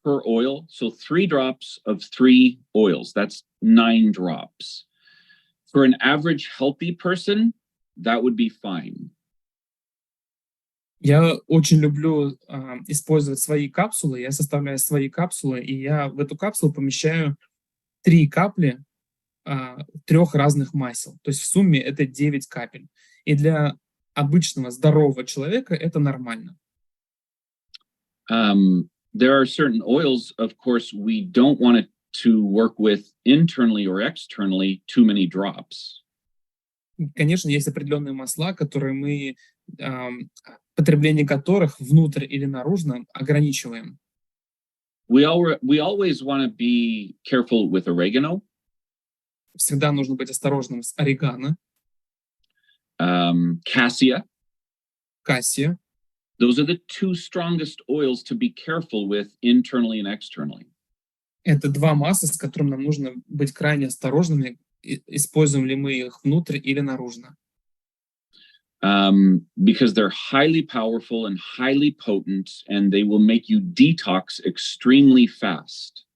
S3: per oil. So 3 drops of 3 oils. That's 9 drops. For an average healthy person, that would be fine.
S2: Я очень люблю использовать свои капсулы. Я составляю свои капсулы, и я в эту капсулу помещаю 3 капли 3 разных масел. То есть в сумме это 9 капель. И для обычного здорового человека это нормально.
S3: There are certain oils, of course, we don't want it to work with internally or externally too many drops.
S2: Конечно, есть определенные масла, которые мы, потребление которых внутрь или наружно ограничиваем.
S3: We always want to be careful with oregano.
S2: Всегда нужно быть осторожным с орегано,
S3: Cassia.
S2: кассия.
S3: Those are the 2 strongest oils to be careful with internally and externally.
S2: Это 2 масла, с которыми нам нужно быть крайне осторожными, используем ли мы их внутрь или наружно.
S3: Because they're highly powerful and highly potent, and they will make you detox extremely fast.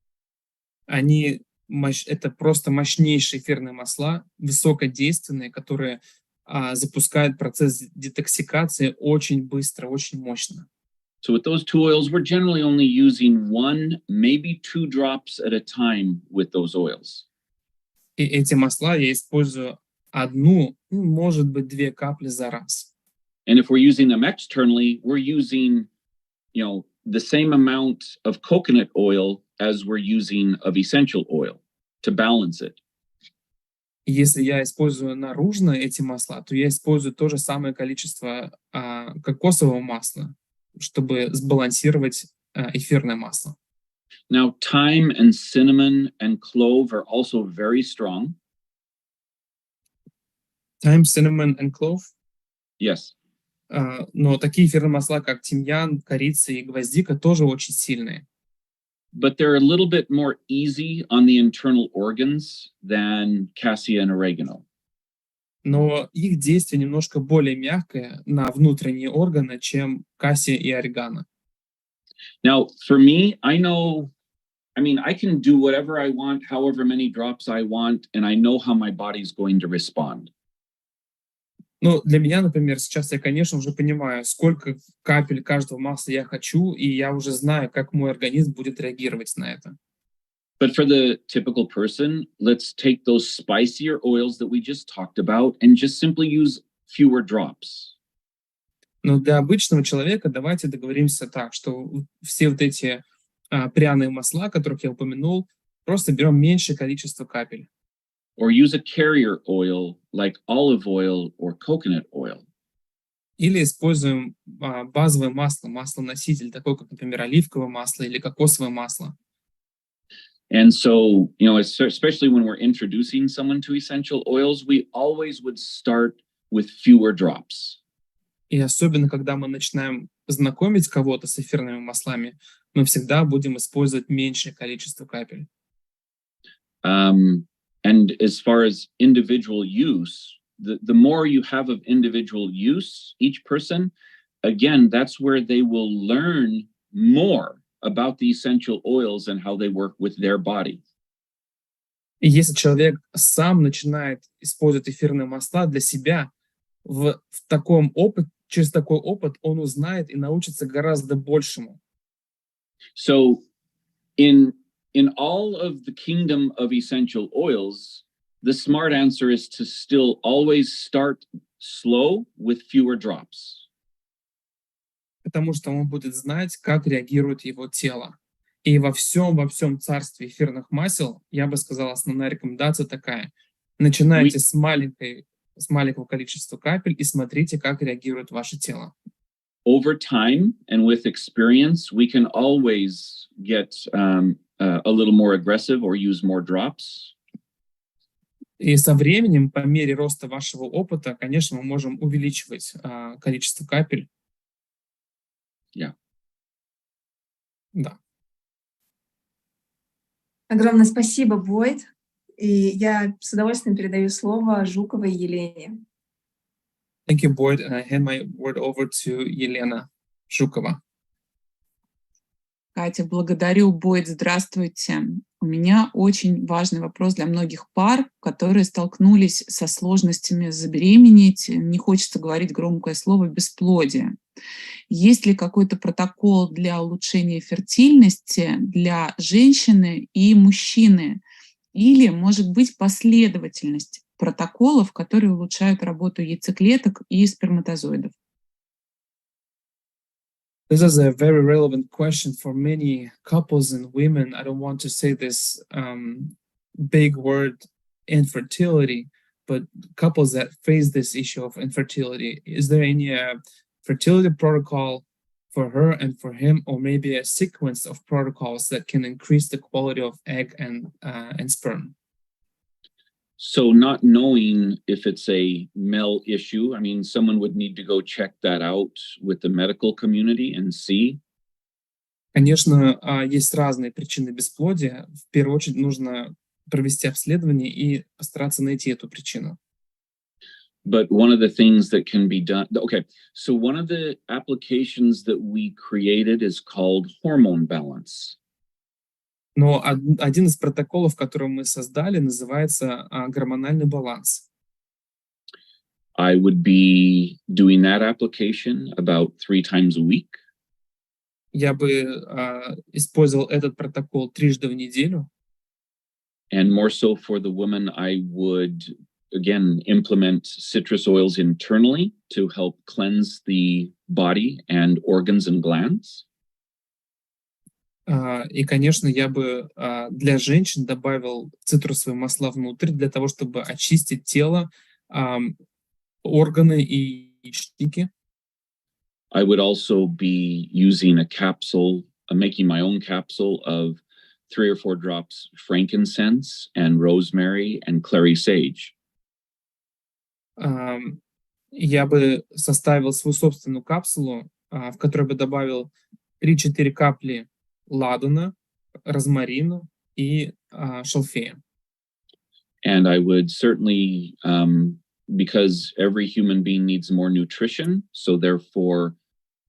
S2: Это просто мощнейшие эфирные масла, высокодейственные, которые запускают процесс детоксикации очень быстро, очень мощно.
S3: So with those 2 oils, we're generally only using 1, maybe 2 drops at a time with those oils.
S2: И эти масла я использую 1, может быть, 2 капли за раз.
S3: And if we're using them externally, we're using, the same amount of coconut oil as we're using of essential oil to balance it.
S2: И если я использую наружно эти масла, то я использую то же самое количество кокосового масла, чтобы сбалансировать эфирное масло.
S3: Now, thyme and cinnamon and clove are also very strong.
S2: Thyme, cinnamon and clove?
S3: Yes.
S2: Но такие эфирные масла, как тимьян, корица и гвоздика, тоже очень сильные.
S3: But they're a little bit more easy on the internal organs than cassia and oregano.
S2: Но их действие немножко более мягкое на внутренние органы, чем кассия и орегано.
S3: Now, for me, I can do whatever I want, however many drops I want, and I know how my body's going to respond.
S2: Ну, для меня, например, сейчас я, конечно, уже понимаю, сколько капель каждого масла я хочу, и я уже знаю, как мой организм будет реагировать на это.
S3: But for the typical person, let's take those spicier oils that we just talked about and just simply use fewer drops.
S2: Но для обычного человека давайте договоримся так, что все вот эти пряные масла, которых я упомянул, просто берем меньшее количество капель.
S3: Or use a carrier oil like olive oil or coconut oil.
S2: Или используем базовое масло-носитель, такое как, например, оливковое масло или кокосовое масло.
S3: And so, especially when we're introducing someone to essential oils, we always would start with fewer drops.
S2: И особенно, когда мы начинаем знакомить кого-то с эфирными маслами, мы всегда будем использовать меньшее количество капель.
S3: And as far as individual use, the more you have of individual use, each person, again, that's where they will learn more about the essential oils and how they work with their body.
S2: И если человек сам начинает использовать эфирные масла для себя, через такой опыт он узнает и научится гораздо большему.
S3: So in all of the kingdom of essential oils, the smart answer is to still always start slow with fewer drops.
S2: Потому что он будет знать, как реагирует его тело. И во всем царстве эфирных масел, я бы сказал, основная рекомендация такая. Начинайте с маленького количества капель и смотрите, как реагирует ваше тело.
S3: Over time and with experience, we can always get a little more aggressive or use more drops.
S2: И со временем, по мере роста вашего опыта, конечно, мы можем увеличивать количество капель.
S3: Yeah.
S2: Да.
S8: Огромное спасибо, Бойд. И я с удовольствием передаю слово Жуковой Елене.
S2: Thank you, Boyd, and I hand my word over to Елена Жукова.
S9: Катя, благодарю. Бойд, здравствуйте. У меня очень важный вопрос для многих пар, которые столкнулись со сложностями забеременеть. Не хочется говорить громкое слово «бесплодие». Есть ли какой-то протокол для улучшения фертильности для женщины и мужчины? Или, может быть, последовательность протоколов, которые улучшают работу яйцеклеток и сперматозоидов?
S2: This is a very relevant question for many couples and women. I don't want to say this big word, infertility, but couples that face this issue of infertility. Is there any fertility protocol for her and for him, or maybe a sequence of protocols that can increase the quality of egg and sperm?
S3: So not knowing if it's a male issue, I mean, someone would need to go check that out with the medical community and see.
S2: Конечно, есть разные причины бесплодия. В первую очередь нужно провести обследование и постараться найти эту причину.
S3: But one of the things that can be done, okay, so one of the applications that we created is called hormone balance.
S2: Но один из протоколов, который мы создали, называется гормональный баланс.
S3: I would be doing that application about 3 times a week.
S2: Я бы использовал этот протокол 3 раза в неделю.
S3: And more so for the woman, I would, again, implement citrus oils internally to help cleanse the body and organs and glands.
S2: И, конечно, я бы для женщин добавил цитрусовые масла внутрь для того, чтобы очистить тело, органы и яичники.
S3: I would also be using a capsule, making my own capsule of 3 or 4 drops frankincense and rosemary and clary sage.
S2: Я бы составил свою собственную капсулу, в которой бы добавил 3-4 капли ладана, розмарину и шалфея.
S3: And I would certainly, because every human being needs more nutrition, so therefore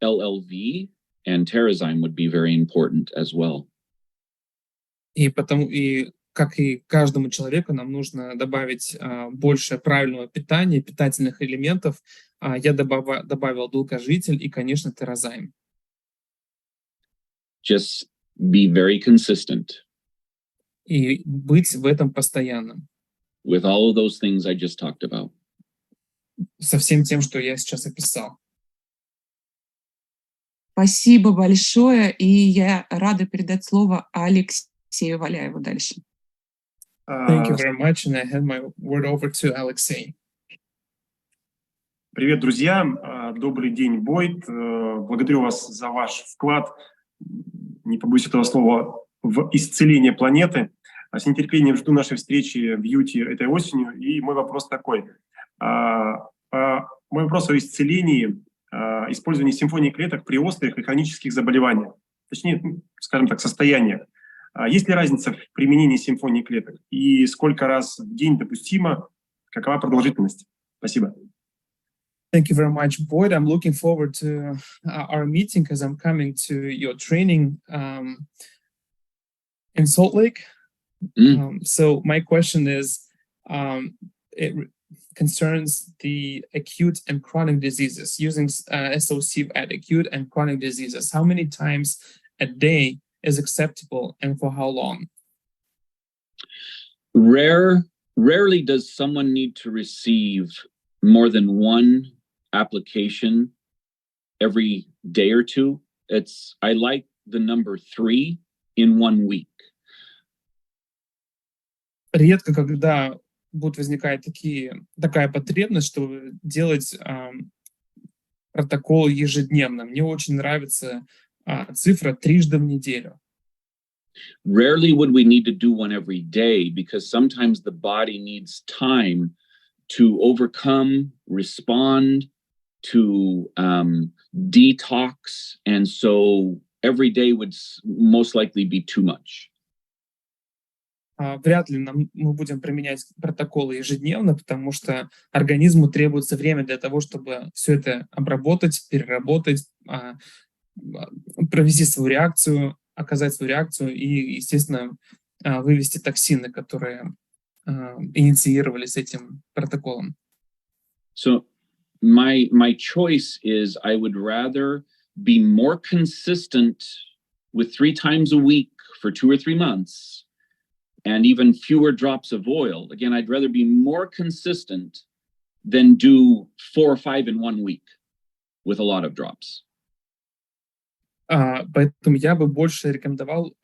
S3: LLV and Terrazyme would be very important as well.
S2: И как и каждому человеку, нам нужно добавить больше правильного питания, питательных элементов. Я добавил долгожитель и, конечно, Terrazyme.
S3: Just be very consistent.
S2: И быть в этом постоянным.
S3: With all of those things I just talked about.
S2: Со всем тем, что я сейчас описал.
S9: Спасибо большое, и я рада передать слово Алексею Валяеву дальше.
S2: Thank you very much, and I hand my word over to Alexei.
S10: Привет, друзья. Добрый день, Бойд. Благодарю вас за ваш вклад, не побоюсь этого слова, в исцеление планеты. С нетерпением жду нашей встречи в Юте этой осенью. И мой вопрос такой. Мой вопрос о исцелении, использовании симфонии клеток при острых и хронических заболеваниях, точнее, скажем так, состояниях. Есть ли разница в применении симфонии клеток? И сколько раз в день допустимо? Какова продолжительность? Спасибо.
S2: Thank you very much, Boyd. I'm looking forward to our meeting because I'm coming to your training in Salt Lake. So my question is, it concerns the acute and chronic diseases, using SOC at acute and chronic diseases. How many times a day is acceptable and for how long?
S3: Rarely does someone need to receive more than one application every day or two. I like the number 3 in 1 week.
S2: Редко, когда будет возникать такая потребность, чтобы делать протокол ежедневно. Мне очень нравится цифра 3 в неделю.
S3: Rarely would we need to do one every day because sometimes the body needs time to overcome, respond, to detox, and so every day would most likely be too much.
S2: Вряд ли мы будем применять протоколы ежедневно, потому что организму требуется время для того, чтобы все это обработать, переработать, провести свою реакцию, оказать свою реакцию и, естественно, вывести токсины, которые инициировались этим протоколом.
S3: So my choice is I would rather be more consistent with 3 times a week for 2 or 3 months and even fewer drops of oil. Again, I'd rather be more consistent than do 4 or 5 in 1 week with a lot of drops.
S2: Поэтому я бы больше рекомендовал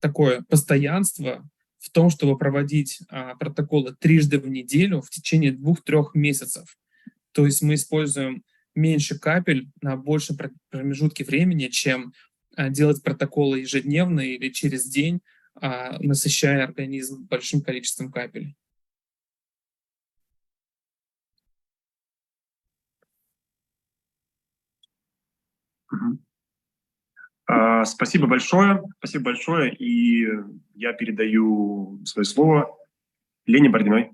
S2: такое постоянство в том, чтобы проводить протоколы 3 в неделю в течение 2-3 месяцев. То есть мы используем меньше капель на большем промежутке времени, чем делать протоколы ежедневно или через день, насыщая организм большим количеством капель.
S10: Спасибо большое, и я передаю свое слово Лене Бородиной.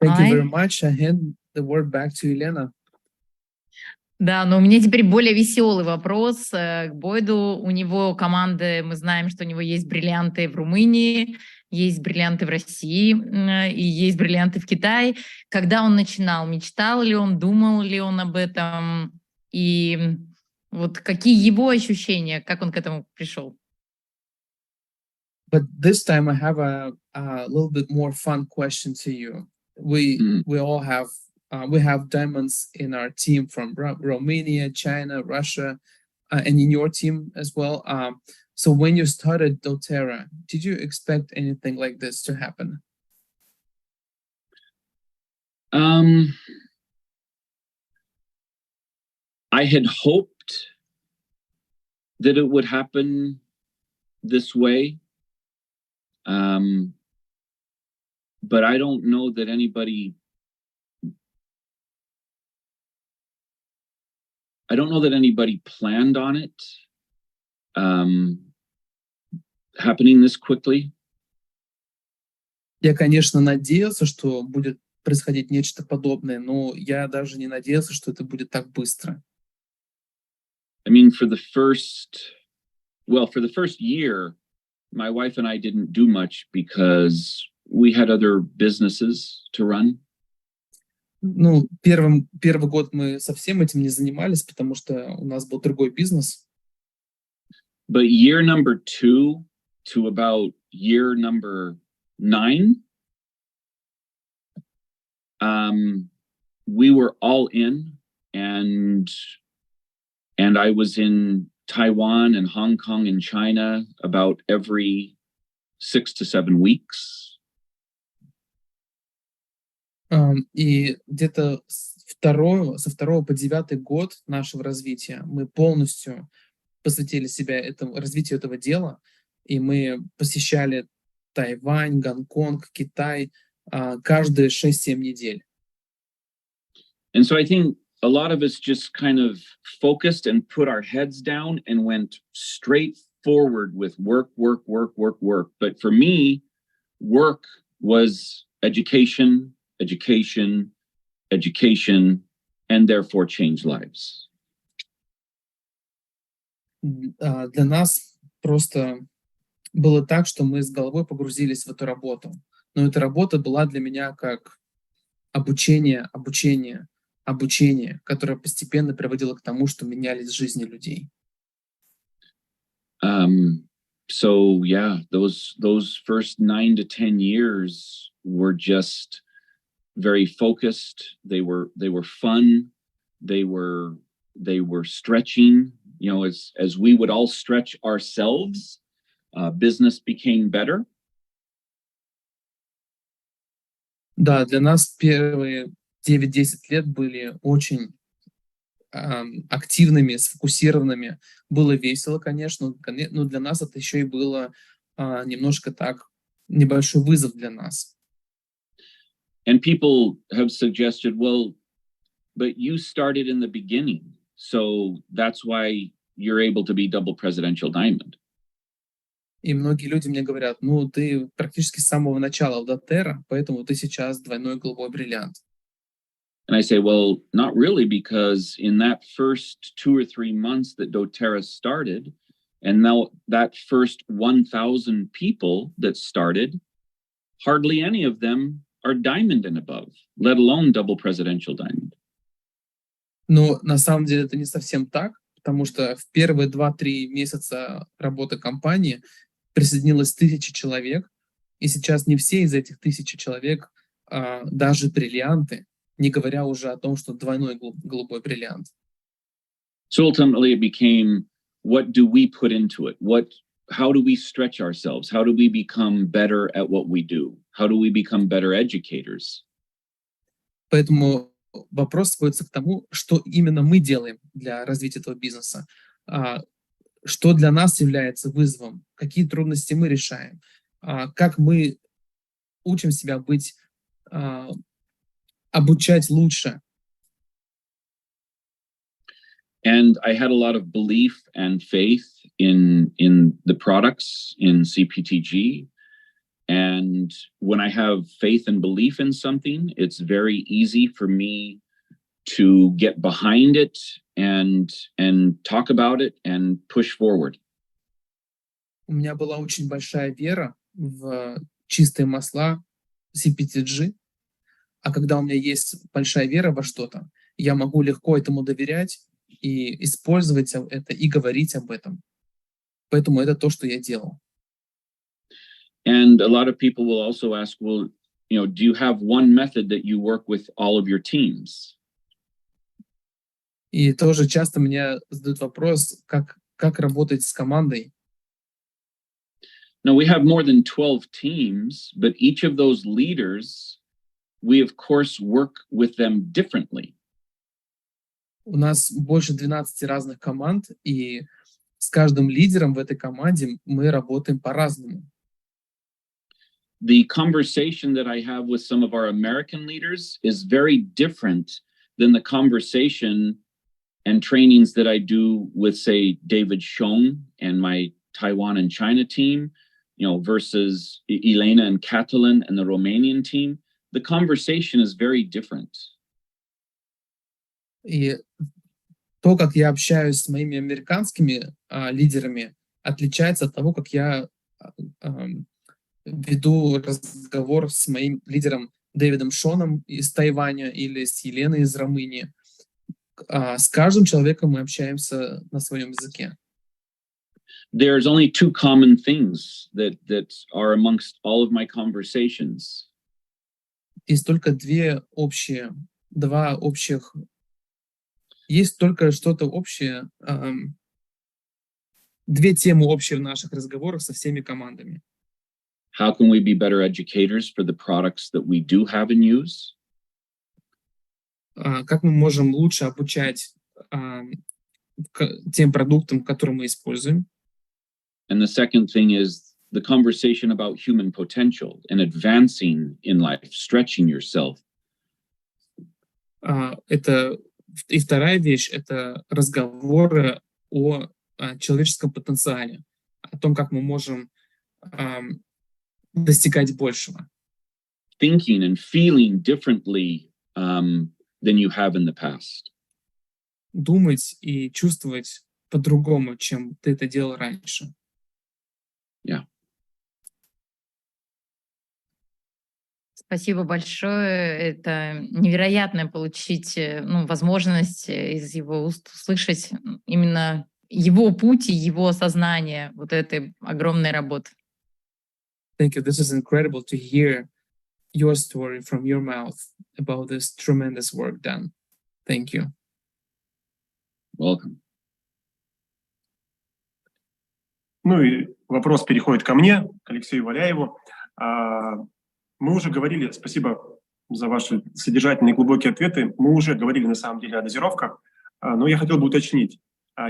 S2: Thank you very much. I hand the word back to Елена.
S7: Да, но у меня теперь более веселый вопрос к Бойду. У него команды, мы знаем, что у него есть бриллианты в Румынии, есть бриллианты в России и есть бриллианты в Китае. Когда он начинал, мечтал ли он, думал ли он об этом? И вот какие его ощущения, как он к этому пришел?
S2: But this time I have a little bit more fun question to you. We all have we have diamonds in our team from Romania, China, Russia, and in your team as well. So when you started doTERRA, did you expect anything like this to happen?
S3: I had hoped that it would happen this way. But I don't know that anybody planned on it happening this quickly.
S2: Я, конечно, надеялся, что будет происходить нечто подобное, но я даже не надеялся, что это будет так быстро.
S3: I mean, for the first year, my wife and I didn't do much because we had other businesses to run.
S2: Ну, первый год мы совсем этим не занимались, потому что у нас был другой бизнес.
S3: But year number 2 to about year number 9, we were all in, and I was in Taiwan and Hong Kong and China about every 6 to 7 weeks.
S2: И где-то со 2 по 9 год нашего развития мы полностью посвятили себя развитию этого дела, и мы посещали Тайвань, Гонконг, Китай каждые 6-7 недель.
S3: And so I think a lot of us just kind of focused and put our heads down and went straight forward with work, work, work, work, work. But for me, work was education, education, education, and therefore change lives.
S2: Для нас просто было так, что мы с головой погрузились в эту работу. Но эта работа была для меня как обучение, которое постепенно приводило к тому, что менялись жизни людей.
S3: So yeah, those first 9 to 10 years were just very focused. They were fun. They were stretching. You know, as we would all stretch ourselves, business became better.
S2: Да, для нас первые 9-10 лет были очень активными, сфокусированными. Было весело, конечно, но для нас это еще и было немножко так, небольшой вызов для нас.
S3: And people have suggested, well, but you started in the beginning, so that's why you're able to be double presidential diamond.
S2: И многие люди мне говорят, ну, ты практически с самого начала в доTERRA, поэтому ты сейчас двойной голубой бриллиант.
S3: And I say, well, not really, because in that first 2 or 3 months that doTERRA started, and now that first 1,000 people that started, hardly any of them are diamond and above, let alone double presidential diamond.
S2: Но на самом деле это не совсем так, потому что в первые 2-3 месяца работы компании присоединилось 1000 человек, и сейчас не все из этих 1000 человек даже бриллианты, не говоря уже о том, что двойной голубой бриллиант.
S3: So ultimately it became, what do we put into it? How do we stretch ourselves? How do we become better at what we do? How do we become better educators?
S2: Поэтому вопрос сводится к тому, что именно мы делаем для развития этого бизнеса, что для нас является вызовом, какие трудности мы решаем, как мы учим себя быть, обучать лучше.
S3: And I had a lot of belief and faith in the products in CPTG. And when I have faith and belief in something, it's very easy for me to get behind it and talk about it and push forward.
S2: У меня была очень большая вера в чистые масла CPTG, а когда у меня есть большая вера во что-то, я могу легко этому доверять и использовать это, и говорить об этом. Поэтому это то, что я делал.
S3: And a lot of people will also ask, well, you know, do you have one method that you work with all of your teams?
S2: И тоже часто меня задают вопрос, как работать с командой.
S3: Now, we have more than 12 teams, but each of those leaders, we of course work with them differently.
S2: У нас больше 12 разных команд, и с каждым лидером в этой команде мы работаем по-разному.
S3: The conversation that I have with some of our American leaders is very different than the conversation and trainings that I do with, say, David Schoen and my Taiwan and China team, you know, versus Elena and Catalan and the Romanian team. The conversation is very different.
S2: И то, как я общаюсь с моими американскими лидерами, отличается от того, как я веду разговор с моим лидером Дэвидом Шоном из Тайваня или с Еленой из Румынии. С каждым человеком мы общаемся на своем языке.
S3: There's only 2 common things that are amongst all of my conversations.
S2: Есть только есть только что-то общее, 2 темы общие в наших разговорах со всеми командами.
S3: How can we be better educators for the products that we do have and use?
S2: Как мы можем лучше обучать тем продуктам, которые мы используем?
S3: And the second thing is the conversation about human potential and advancing in life, stretching yourself.
S2: Это и вторая вещь — это разговоры о человеческом потенциале, о том, как мы можем достигать большего.
S3: Thinking and feeling differently than you have in the past.
S2: Думать и чувствовать по-другому, чем ты это делал раньше.
S3: Yeah.
S7: Спасибо большое. Это невероятно получить возможность из его уст услышать именно его путь и его осознание вот этой огромной работы.
S2: Thank you. This is incredible to hear your story from your mouth about this tremendous work done. Thank you.
S3: Welcome.
S10: Ну и вопрос переходит ко мне, к Алексею Валяеву. Мы уже говорили, спасибо за ваши содержательные глубокие ответы, мы уже говорили на самом деле о дозировках, но я хотел бы уточнить,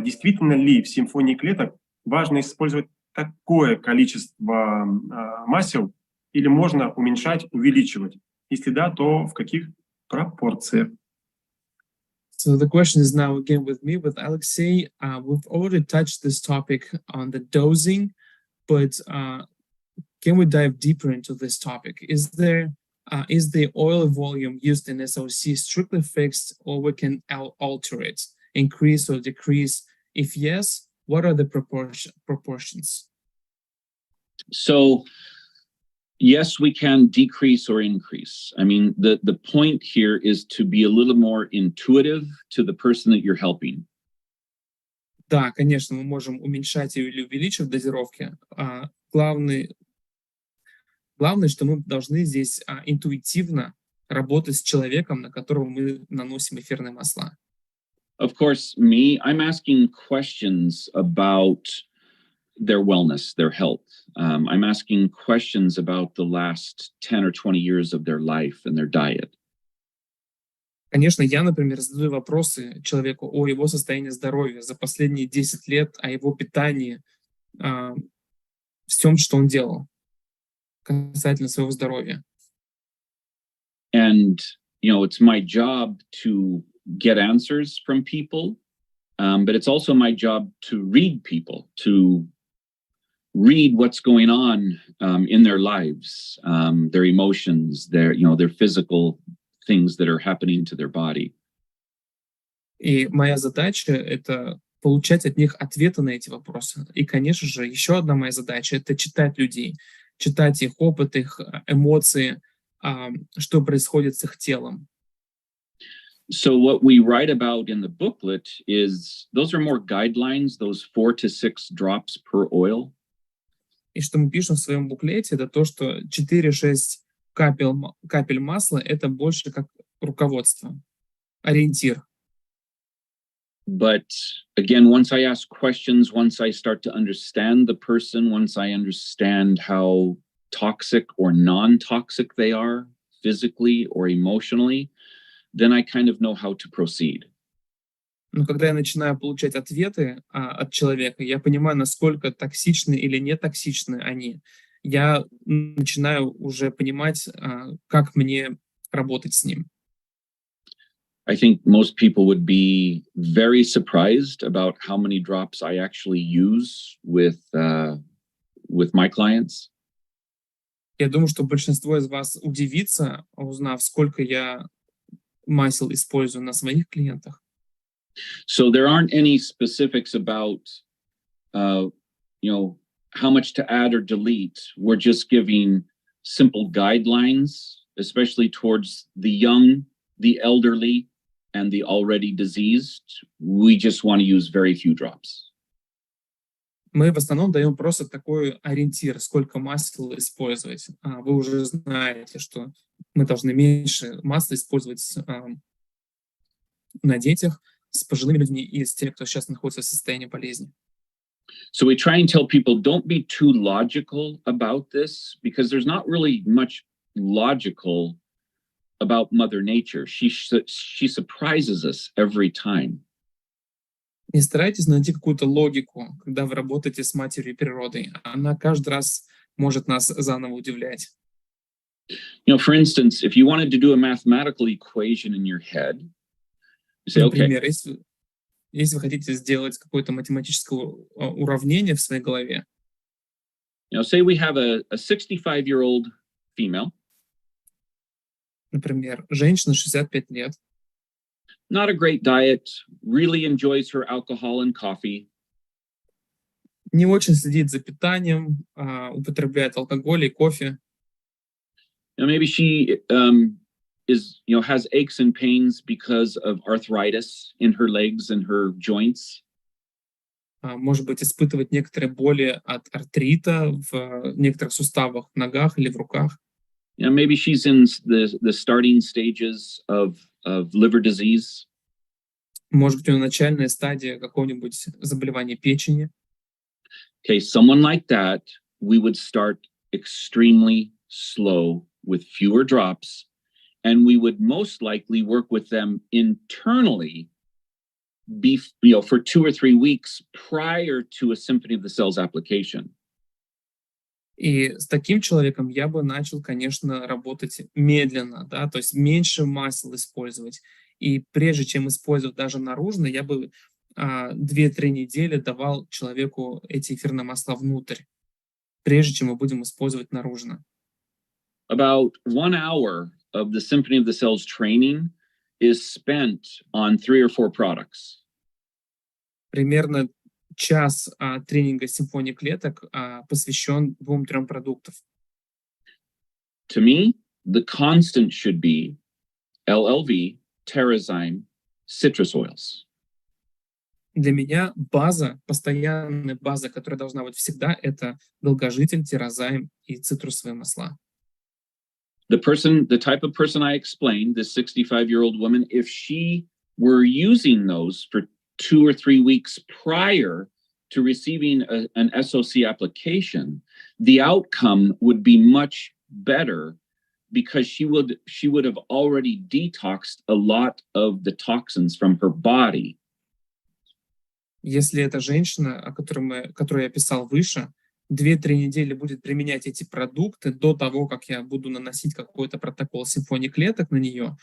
S10: действительно ли в симфонии клеток важно использовать такое количество масел или можно уменьшать, увеличивать? Если да, то в каких пропорциях?
S2: So the question is now again with me, with Alexei. We've already touched this topic on the dosing, but can we dive deeper into this topic? Is the oil volume used in SOC strictly fixed, or we can alter it, increase or decrease? If yes, what are the proportions?
S3: So, yes, we can decrease or increase. I mean, the point here is to be a little more intuitive to the person that you're helping.
S2: Да, конечно, мы можем уменьшать или увеличивать дозировки. Главное, что мы должны здесь интуитивно работать с человеком, на которого мы наносим эфирные масла.
S3: Of course, I'm asking questions about their wellness, their health. I'm asking questions about the last 10 or 20 years of their life and their diet.
S2: Конечно, я, например, задаю вопросы человеку о его состоянии здоровья за последние 10 лет, о его питании, всем, что он делал касательно своего здоровья.
S3: And, it's my job to get answers from people, but it's also my job to read people, to read what's going on in their lives, their emotions, their physical things that are happening to their body.
S2: И моя задача — это получать от них ответы на эти вопросы. И, конечно же, еще одна моя задача — это читать людей, читать их опыт, их эмоции, что происходит с их телом.
S3: So what we write about in the booklet is, those are more guidelines, those 4 to 6 drops per oil.
S2: И что мы пишем в своем буклете, это то, что 4-6 капель масла — это больше как руководство, ориентир.
S3: But again, once I ask questions, once I start to understand the person, once I understand how toxic or non-toxic they are, physically or emotionally, then I kind of know how to proceed.
S2: Но когда я начинаю получать ответы от человека, я понимаю, насколько токсичны или не токсичны они. Я начинаю уже понимать, как мне работать с ним.
S3: I think most people would be very surprised about how many drops I actually use with my clients.
S2: Я думаю, что большинство из вас удивится, узнав, сколько я масел использую на своих клиентах.
S3: So there aren't any specifics about, how much to add or delete. We're just giving simple guidelines, especially towards the young, the elderly, and the already diseased. We just want to use very few drops.
S2: Мы в основном даем просто такой ориентир, сколько масел использовать. Вы уже знаете, что мы должны меньше масла использовать на детях, с пожилыми людьми и с теми, кто сейчас находится в состоянии болезни.
S3: So we try and tell people, don't be too logical about this, because there's not really much logical about Mother Nature. She surprises us every time.
S2: И старайтесь найти какую-то логику, когда вы работаете с матерью природой. Она каждый раз может нас заново удивлять.
S3: You know, for instance, if you wanted to do a mathematical equation in your head, you say, okay,
S2: Например, если вы хотите сделать какое-то математическое уравнение в своей голове,
S3: you know, say we have a 65-year-old female,
S2: например, женщина 65 лет,
S3: not a great diet, really enjoys her alcohol and coffee,
S2: не очень следит за питанием, употребляет алкоголь и кофе.
S3: you know, maybe she has aches and pains because of arthritis in her legs and her joints.
S2: Может быть, испытывать некоторые боли от артрита в некоторых суставах, в ногах или в руках.
S3: You know, maybe she's in the starting stages of liver disease.
S2: Может быть, у нее начальная стадия какого-нибудь заболевания печени.
S3: Okay, someone like that, we would start extremely slow with fewer drops, and we would most likely work with them internally for 2 or 3 weeks prior to a Symphony of the Cells application.
S2: И с таким человеком я бы начал, конечно, работать медленно, да, то есть меньше масел использовать. И прежде чем использовать даже наружно, я бы 2-3 недели давал человеку эти эфирные масла внутрь, прежде чем мы будем использовать наружно.
S3: About 1 hour of the Symphony of the Cells training is spent on 3 or 4 products.
S2: Примерно час тренинга симфонии клеток посвящен 2-3 продуктам.
S3: To me, the constant should be LLV, Terrazyme, citrus oils.
S2: Для меня база, постоянная база, которая должна быть всегда, это долгожитель, тирозайм и цитрусовые масла.
S3: The type of person I explained, this 65-year-old woman, if she were using those for 2 or 3 weeks prior to receiving an SOC application, the outcome would be much better because she would have already detoxed a lot of the toxins from her body.
S2: Если эта женщина, которую я описал выше, 2-3 недели будет применять эти продукты до того, как я буду наносить какой-то протокол симфонии клеток на нее,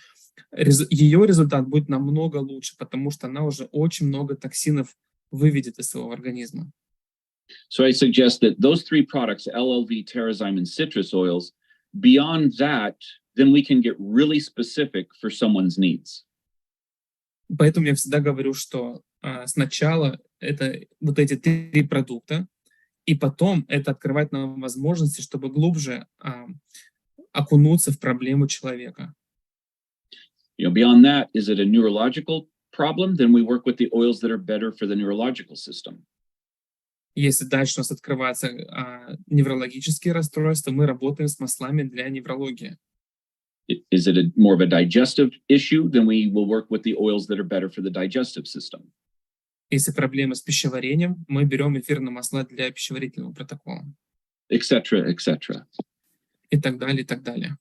S2: ее результат будет намного лучше, потому что она уже очень много токсинов выведет из своего организма.
S3: So I suggest that those 3 products, LLV, Terrazyme, and citrus oils, beyond that, then we can get really specific for someone's needs.
S2: Поэтому я всегда говорю, что сначала это вот эти 3 продукта, и потом это открывает нам возможности, чтобы глубже окунуться в проблему человека.
S3: Beyond that, is it a neurological problem? Then we work with the oils that are better for the neurological system.
S2: Если дальше у нас открываются неврологические расстройства, мы работаем с маслами для неврологии.
S3: Is it more of a digestive issue? Then we will work with the oils that are better for the digestive system.
S2: Если проблемы с пищеварением, мы берем эфирные масла для пищеварительного протокола.
S3: Etc., etc.
S2: И так далее, и так далее.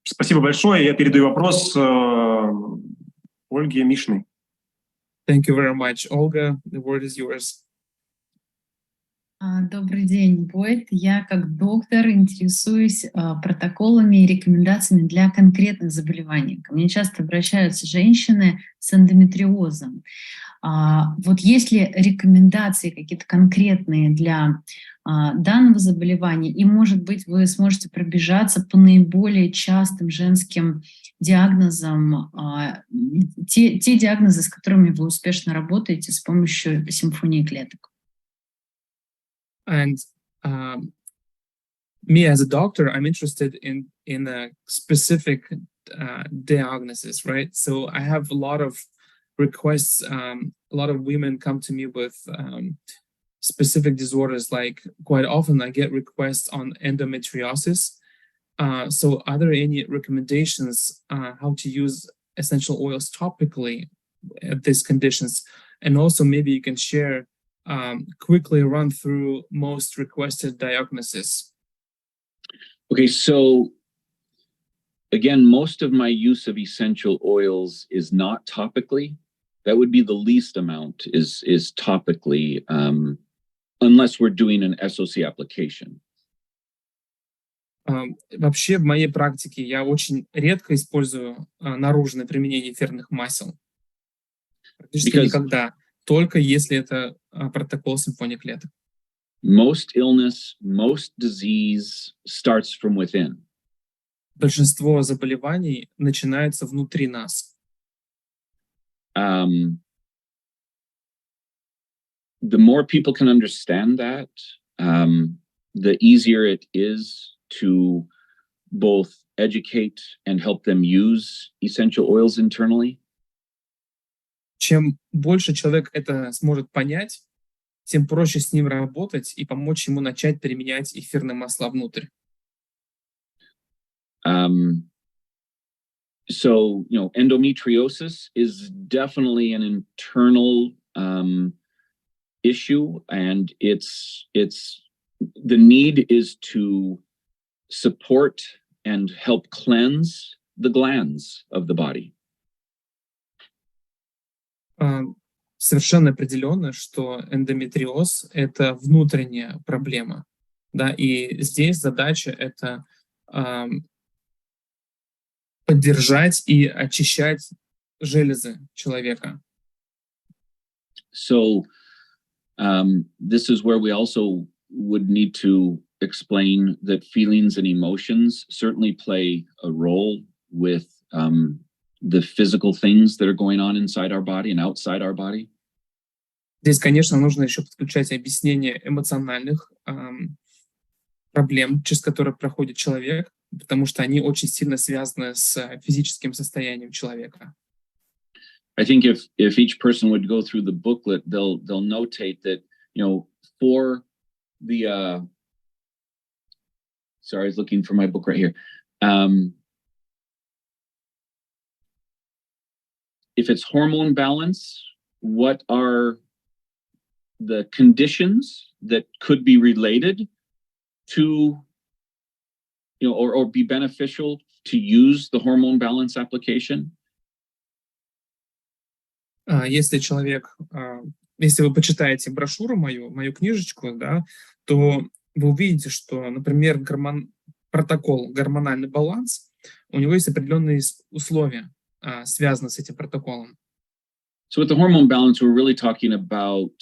S10: Спасибо большое. Я передаю вопрос Ольге Мишиной.
S2: Thank you very much, Olga. The word is yours.
S7: Добрый день, Бойт. Я как доктор интересуюсь протоколами и рекомендациями для конкретных заболеваний. Ко мне часто обращаются женщины с эндометриозом. Вот есть ли рекомендации какие-то конкретные для данного заболевания? И, может быть, вы сможете пробежаться по наиболее частым женским диагнозам, те диагнозы, с которыми вы успешно работаете с помощью симфонии клеток.
S2: And me as a doctor, I'm interested in a specific diagnosis, right? So I have a lot of requests. A lot of women come to me with specific disorders. Like quite often, I get requests on endometriosis. So are there any recommendations how to use essential oils topically at these conditions? And also maybe you can share quickly run through most requested diagnoses.
S3: Okay, so again, most of my use of essential oils is not topically. That would be the least amount is topically, unless we're doing an SOC application.
S2: Вообще в моей практике я очень редко использую наружное применение эфирных масел. Практически никогда. Только если это протокол симфонии клеток.
S3: Most illness, most disease starts from within.
S2: Большинство заболеваний начинается внутри нас.
S3: The more people can understand that, the easier it is to both educate and help them use essential oils internally.
S2: Чем больше человек это сможет понять, тем проще с ним работать и помочь ему начать применять эфирные масла внутрь.
S3: So, endometriosis is definitely an internal issue, and it's the need is to support and help cleanse the glands of the body.
S2: Совершенно определенно, что эндометриоз – это внутренняя проблема. Да, и здесь задача – это поддержать и очищать железы человека.
S3: So, this is where we also would need to explain that feelings and emotions certainly play a role with the physical things that are going on inside our body and outside our body.
S2: Здесь, конечно, нужно еще подключать объяснение эмоциональных проблем, через которые проходит человек, потому что они очень сильно связаны с физическим состоянием человека.
S3: I think if each person would go through the booklet, they'll notate that, for the sorry, I was looking for my book right here. If it's hormone balance, what are the conditions that could be related to, or be beneficial to use the hormone balance application?
S2: Если вы почитаете брошюру мою книжечку, да, то вы увидите, что, например, протокол «Гормональный баланс», у него есть определенные условия, связанные с этим протоколом.
S3: So with the hormone balance, we're really talking about,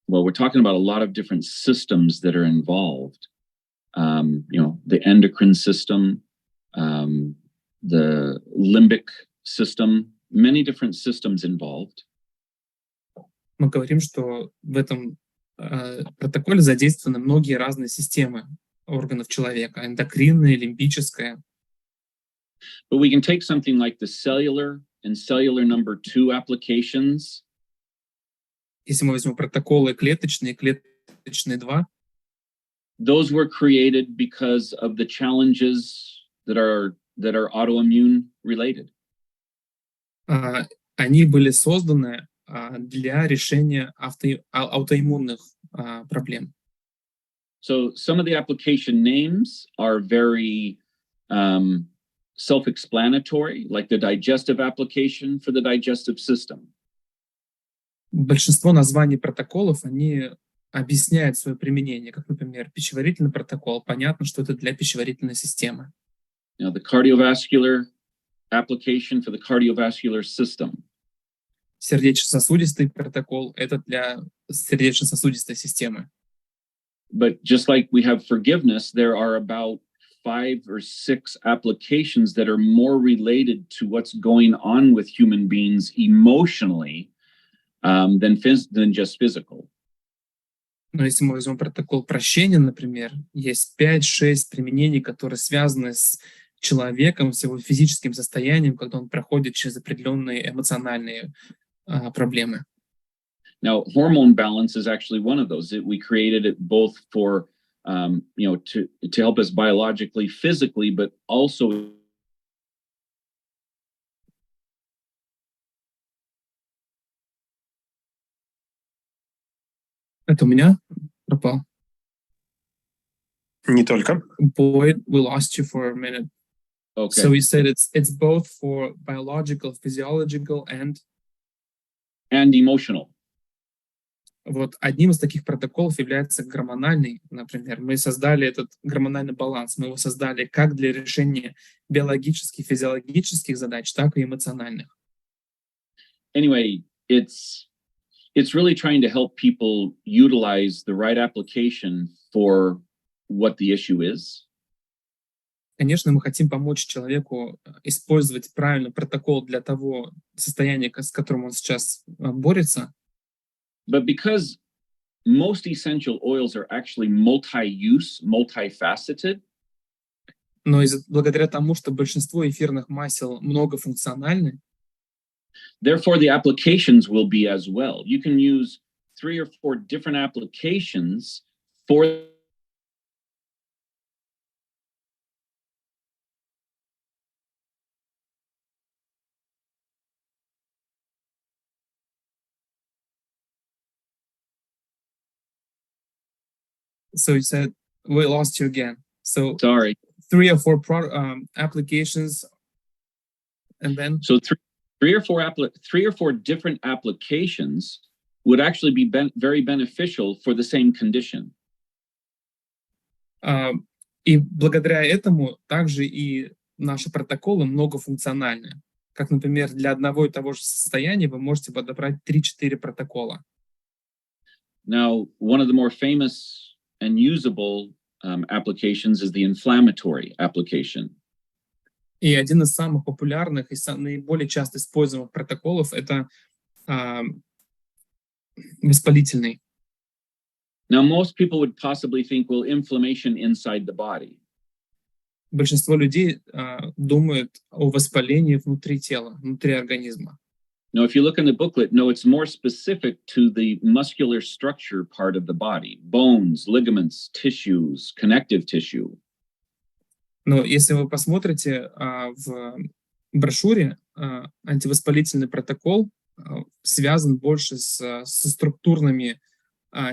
S3: we're talking about a lot of different systems that are involved. The endocrine system, the limbic system, many different systems involved.
S2: Мы говорим, что в этом протоколе задействованы многие разные системы органов человека, эндокринная, лимбическая.
S3: But we can take something like the cellular and cellular number 2 applications.
S2: Если мы возьмем протоколы клеточные, клеточные 2.
S3: Those were created because of the challenges that are autoimmune related.
S2: Они были созданы для решения аутоиммунных проблем.
S3: So some of the application names are very self-explanatory, like the digestive application for the digestive system.
S2: Большинство названий протоколов, они объясняют свое применение, как, например, пищеварительный протокол. Понятно, что это для пищеварительной системы.
S3: Now, the cardiovascular application for the cardiovascular system.
S2: Сердечно-сосудистый протокол – это для сердечно-сосудистой системы.
S3: But just like we have forgiveness, there are about 5 or 6 applications that are more related to what's going on with human beings emotionally than just physical.
S2: Но если мы возьмем протокол прощения, например, есть 5-6 применений, которые связаны с человеком, с его физическим состоянием, когда он проходит через определенные эмоциональные проблемы.
S3: Now, hormone balance is actually one of those. We created it both for, to help us biologically, physically, but also.
S2: Это у меня пропал?
S10: Не только.
S2: Boyd, we lost you for a minute.
S3: Okay.
S2: So you said it's both for biological, physiological and
S3: emotional.
S2: вот одним из таких протоколов является гормональный, например. Мы создали этот гормональный баланс, мы его создали как для решения биологических, физиологических задач, так и эмоциональных.
S3: Anyway, it's really trying to help people utilize the right application for what the issue is.
S2: Конечно, мы хотим помочь человеку использовать правильный протокол для того состояния, с которым он сейчас борется.
S3: But because most essential oils are actually multi-use, multifaceted,
S2: Но благодаря тому, что большинство эфирных масел многофункциональны,
S3: therefore the applications will be as well. You can use 3 or 4 different applications for
S2: so you said we lost you again. So
S3: sorry.
S2: 3 or 4 applications, and then
S3: So three or four different applications would actually be very beneficial for the same condition.
S2: И благодаря этому также и наши протоколы многофункциональны. Как, например, для одного и того же состояния вы можете подобрать 3-4 протокола.
S3: Now, one of the more famous and usable applications is the inflammatory application.
S2: И один из самых популярных и наиболее часто используемых протоколов — это воспалительный.
S3: Now, most people would possibly think, well, inflammation inside the body.
S2: Большинство людей думают о воспалении внутри тела, внутри организма.
S3: Now, if you look in the booklet, no, it's more specific to the muscular structure part of the body, bones, ligaments, tissues, connective tissue.
S2: Но если вы посмотрите в брошюре, антивоспалительный протокол связан больше со структурными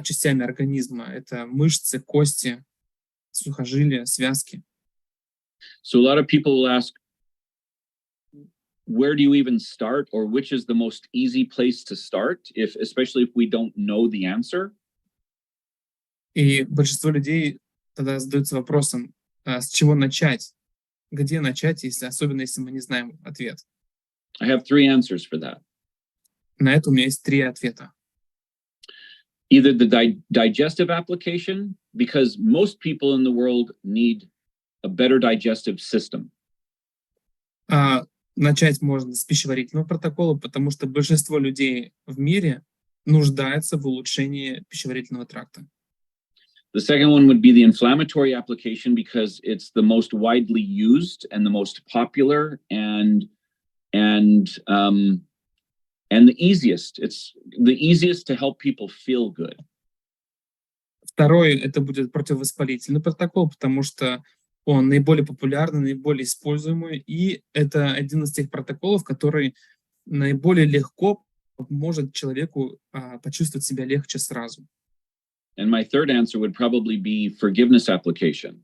S2: частями организма. Это мышцы, кости, сухожилия, связки.
S3: So a lot of people will ask, where do you even start, or which is the most easy place to start, especially if we don't know the answer?
S2: И большинство людей тогда задаются вопросом, с чего начать, где начать, особенно если мы не знаем ответ.
S3: I have 3 answers for that.
S2: На это у меня есть 3 ответа.
S3: Either the digestive application, because most people in the world need a better digestive system.
S2: Начать можно с пищеварительного протокола, потому что большинство людей в мире нуждается в улучшении пищеварительного тракта.
S3: The second one would be the inflammatory application, because it's the most widely used and the most popular and the easiest. It's the easiest to help people feel good.
S2: Второй — это будет противовоспалительный протокол, потому что он наиболее популярный, наиболее используемый, и это один из тех протоколов, который наиболее легко поможет человеку почувствовать себя легче сразу.
S3: And my third answer would probably be forgiveness application.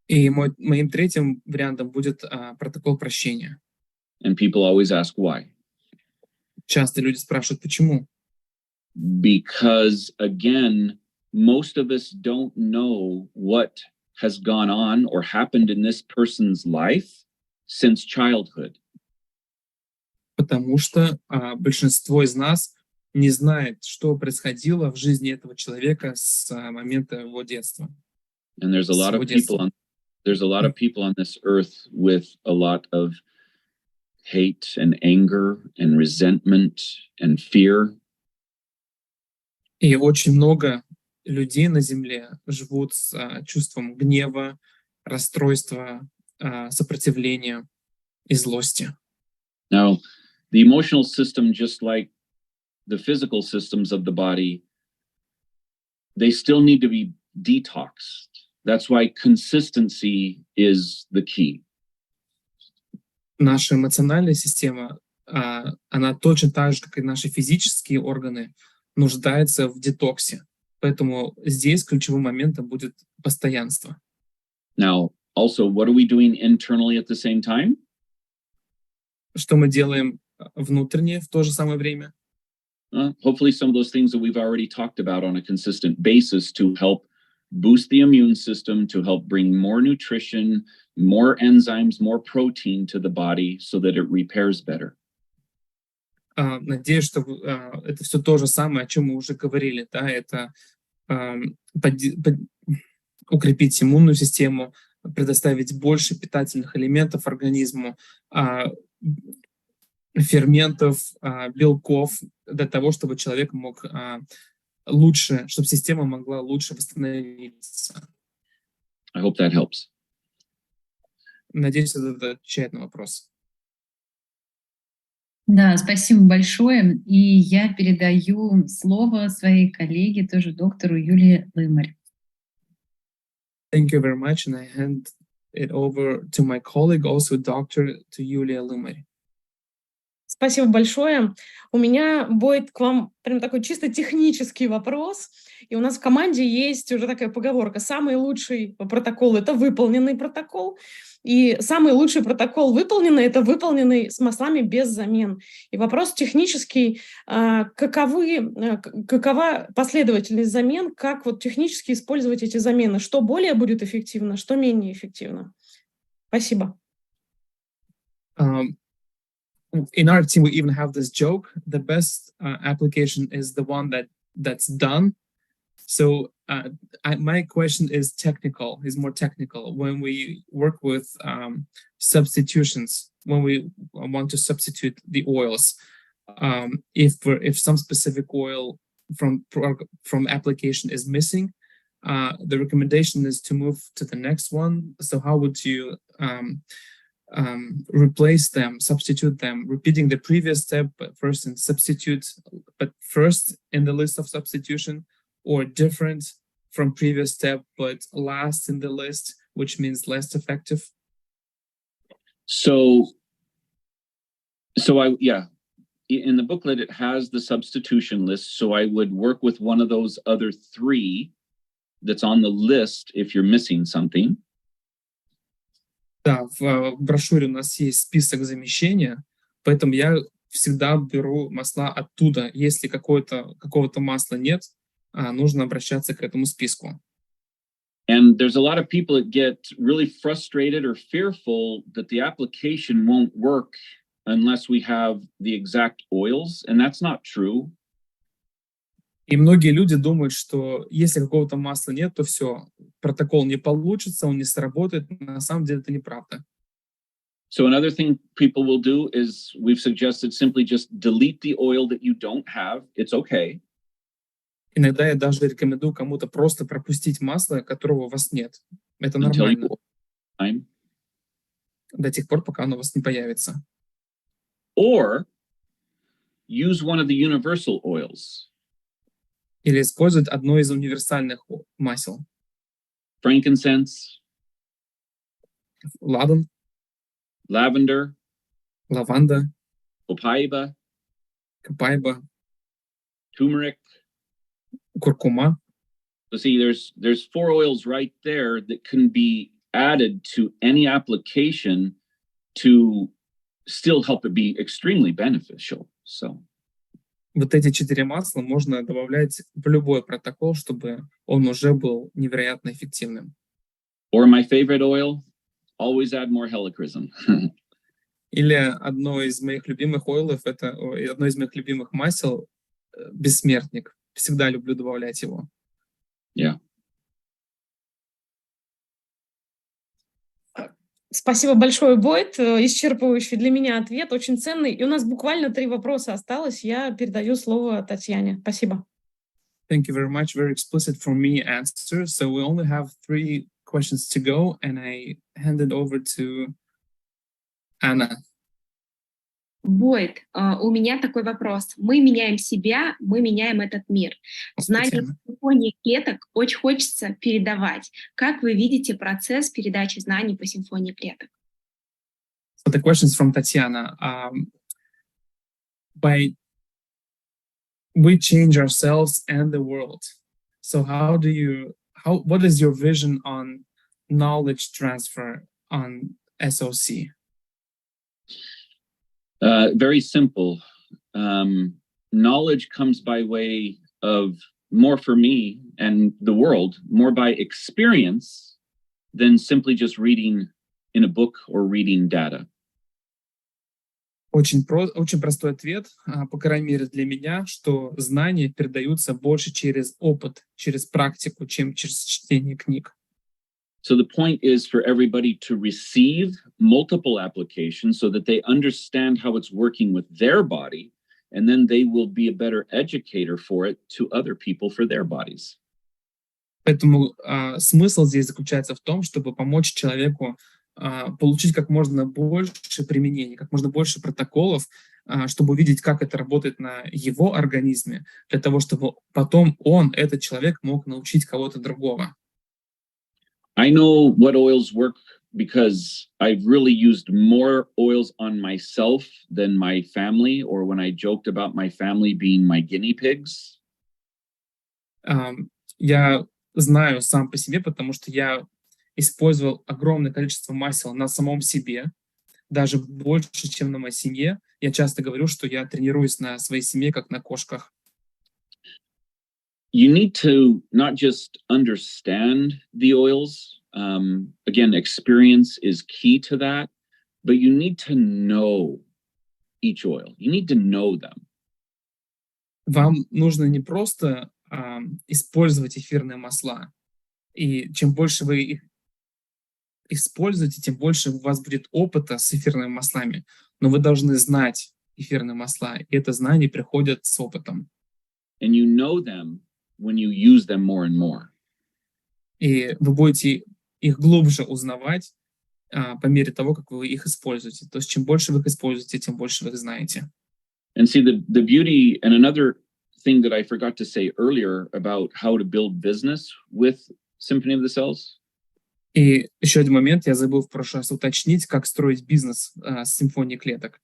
S2: И моим третьим вариантом будет протокол прощения.
S3: And people always ask why.
S2: Часто люди спрашивают, почему?
S3: Because, again, most of us don't know what has gone on or happened in this person's life since childhood.
S2: Потому что большинство из нас не знает, что происходило в жизни этого человека с момента его детства.
S3: And there's a lot of people on this earth with a lot of hate and anger and resentment and fear.
S2: И очень много людей на Земле живут с чувством гнева, расстройства, сопротивления и злости.
S3: Now, the emotional system, just like the physical systems of the body, they still need to be detoxed. That's why consistency is the key.
S2: Наша эмоциональная система, она точно так же, как и наши физические органы, нуждается в детоксе. Поэтому здесь ключевым моментом будет постоянство.
S3: Now, also, what are we doing internally at the same time?
S2: Что мы делаем внутренне в то же самое время?
S3: Hopefully some of those things that we've already talked about on a consistent basis to help boost the immune system, to help bring more nutrition, more enzymes, more protein to the body so that it repairs better.
S2: Надеюсь, что это все то же самое, о чем мы уже говорили. Да? Это укрепить иммунную систему, предоставить больше питательных элементов организму, ферментов, белков, для того, чтобы человек мог лучше, чтобы система могла лучше восстановиться.
S3: I hope that helps.
S2: Надеюсь, это отвечает на вопрос.
S7: Да, спасибо большое. И я передаю слово своей коллеге, тоже доктору Юлии Лымарь.
S2: Thank you very much, and I hand it over to my colleague, also doctor, to Юлия Лымарь.
S11: Спасибо большое. У меня будет к вам прям такой чисто технический вопрос. И у нас в команде есть уже такая поговорка: самый лучший протокол — это выполненный протокол. И самый лучший протокол выполненный — это выполненный с маслами без замен. И вопрос технический: какова последовательность замен, как вот технически использовать эти замены? Что более будет эффективно, что менее эффективно? Спасибо.
S2: In our team, we even have this joke: the best application is the one that's done. So my question is more technical. When we work with substitutions, when we want to substitute the oils, if some specific oil from application is missing, the recommendation is to move to the next one. So how would you replace them, substitute them, repeating the previous step, but first in the list of substitution, or different from previous step, but last in the list, which means less effective?
S3: So in the booklet, it has the substitution list. So I would work with one of those other three that's on the list if you're missing something.
S2: Да, в брошюре у нас есть список замещения, поэтому я всегда беру масла оттуда. Если какого-то масла нет, нужно обращаться к этому списку.
S3: And there's a lot of people that get really frustrated or fearful that the application won't work unless we have the exact oils, and that's not true.
S2: И многие люди думают, что если какого-то масла нет, то все, протокол не получится, он не сработает. На самом деле это неправда.
S3: So another thing people will do is, we've suggested, simply just delete the oil that you don't have. It's okay.
S2: Иногда я даже рекомендую кому-то просто пропустить масло, которого у вас нет. Это нормально. До тех пор, пока оно у вас не появится.
S3: Or use one of the universal oils.
S2: Или использовать одно из универсальных масел.
S3: Frankincense.
S2: Ладан.
S3: Lavender.
S2: Лаванда.
S3: Copaiba.
S2: Copaiba.
S3: Turmeric.
S2: Куркума.
S3: So see, there's 4 oils right there that can be added to any application to still help it be extremely beneficial. So
S2: вот эти 4 масла можно добавлять в любой протокол, чтобы он уже был невероятно эффективным.
S3: Or my favorite oil, always add more helichrysum.
S2: Или одно из моих любимых одно из моих любимых масел — бессмертник. Всегда люблю добавлять его.
S3: Yeah.
S11: Спасибо большое, Бойд. Исчерпывающий для меня ответ, очень ценный. И у нас буквально 3 вопроса осталось. Я передаю слово Татьяне. Спасибо.
S2: Thank you very much. Very explicit for me answer. So we only have 3 questions to go, and I hand it over to Anna.
S5: Бойд, у меня такой вопрос. Мы меняем себя, мы меняем этот мир. Знания о симфонии клеток очень хочется передавать. Как вы видите процесс передачи знаний по симфонии клеток?
S2: So the questions from Tatiana. We change ourselves and the world. So what is your vision on knowledge transfer on SOC?
S3: Very simple. Knowledge comes by way of, more for me and the world, more by experience than simply just reading in a book or reading data.
S2: Очень простой ответ, по крайней мере для меня, что знания передаются больше через опыт, через практику, чем через чтение книг.
S3: So the point is for everybody to receive multiple applications so that they understand how it's working with their body, and then they will be a better educator for it to other people for their bodies.
S2: Поэтому смысл здесь заключается в том, чтобы помочь человеку получить как можно больше применений, как можно больше протоколов, чтобы увидеть, как это работает на его организме, для того, чтобы потом этот человек, мог научить кого-то другого.
S3: I know what oils work because I've really used more oils on myself than my family, or when I joked about my family being my guinea pigs.
S2: Я знаю сам по себе, потому что я использовал огромное количество масел на самом себе, даже больше, чем на моей семье. Я часто говорю, что я тренируюсь на своей семье, как на кошках.
S3: You need to not just understand the oils. Again, experience is key to that, but you need to know each oil. You need to know them.
S2: Вам нужно не просто использовать эфирные масла, и чем больше вы их используете, тем больше у вас будет опыта с эфирными маслами, но вы должны знать эфирные масла, и это знание приходит с опытом.
S3: And you know them when you use them more and more.
S2: И вы будете их глубже узнавать по мере того, как вы их используете. То есть чем больше вы их используете, тем больше вы их знаете.
S3: And see, the beauty, and another thing that I forgot to say earlier about how to build business with Symphony of the Cells.
S2: И еще один момент, я забыл в прошлый раз уточнить, как строить бизнес с симфонией клеток.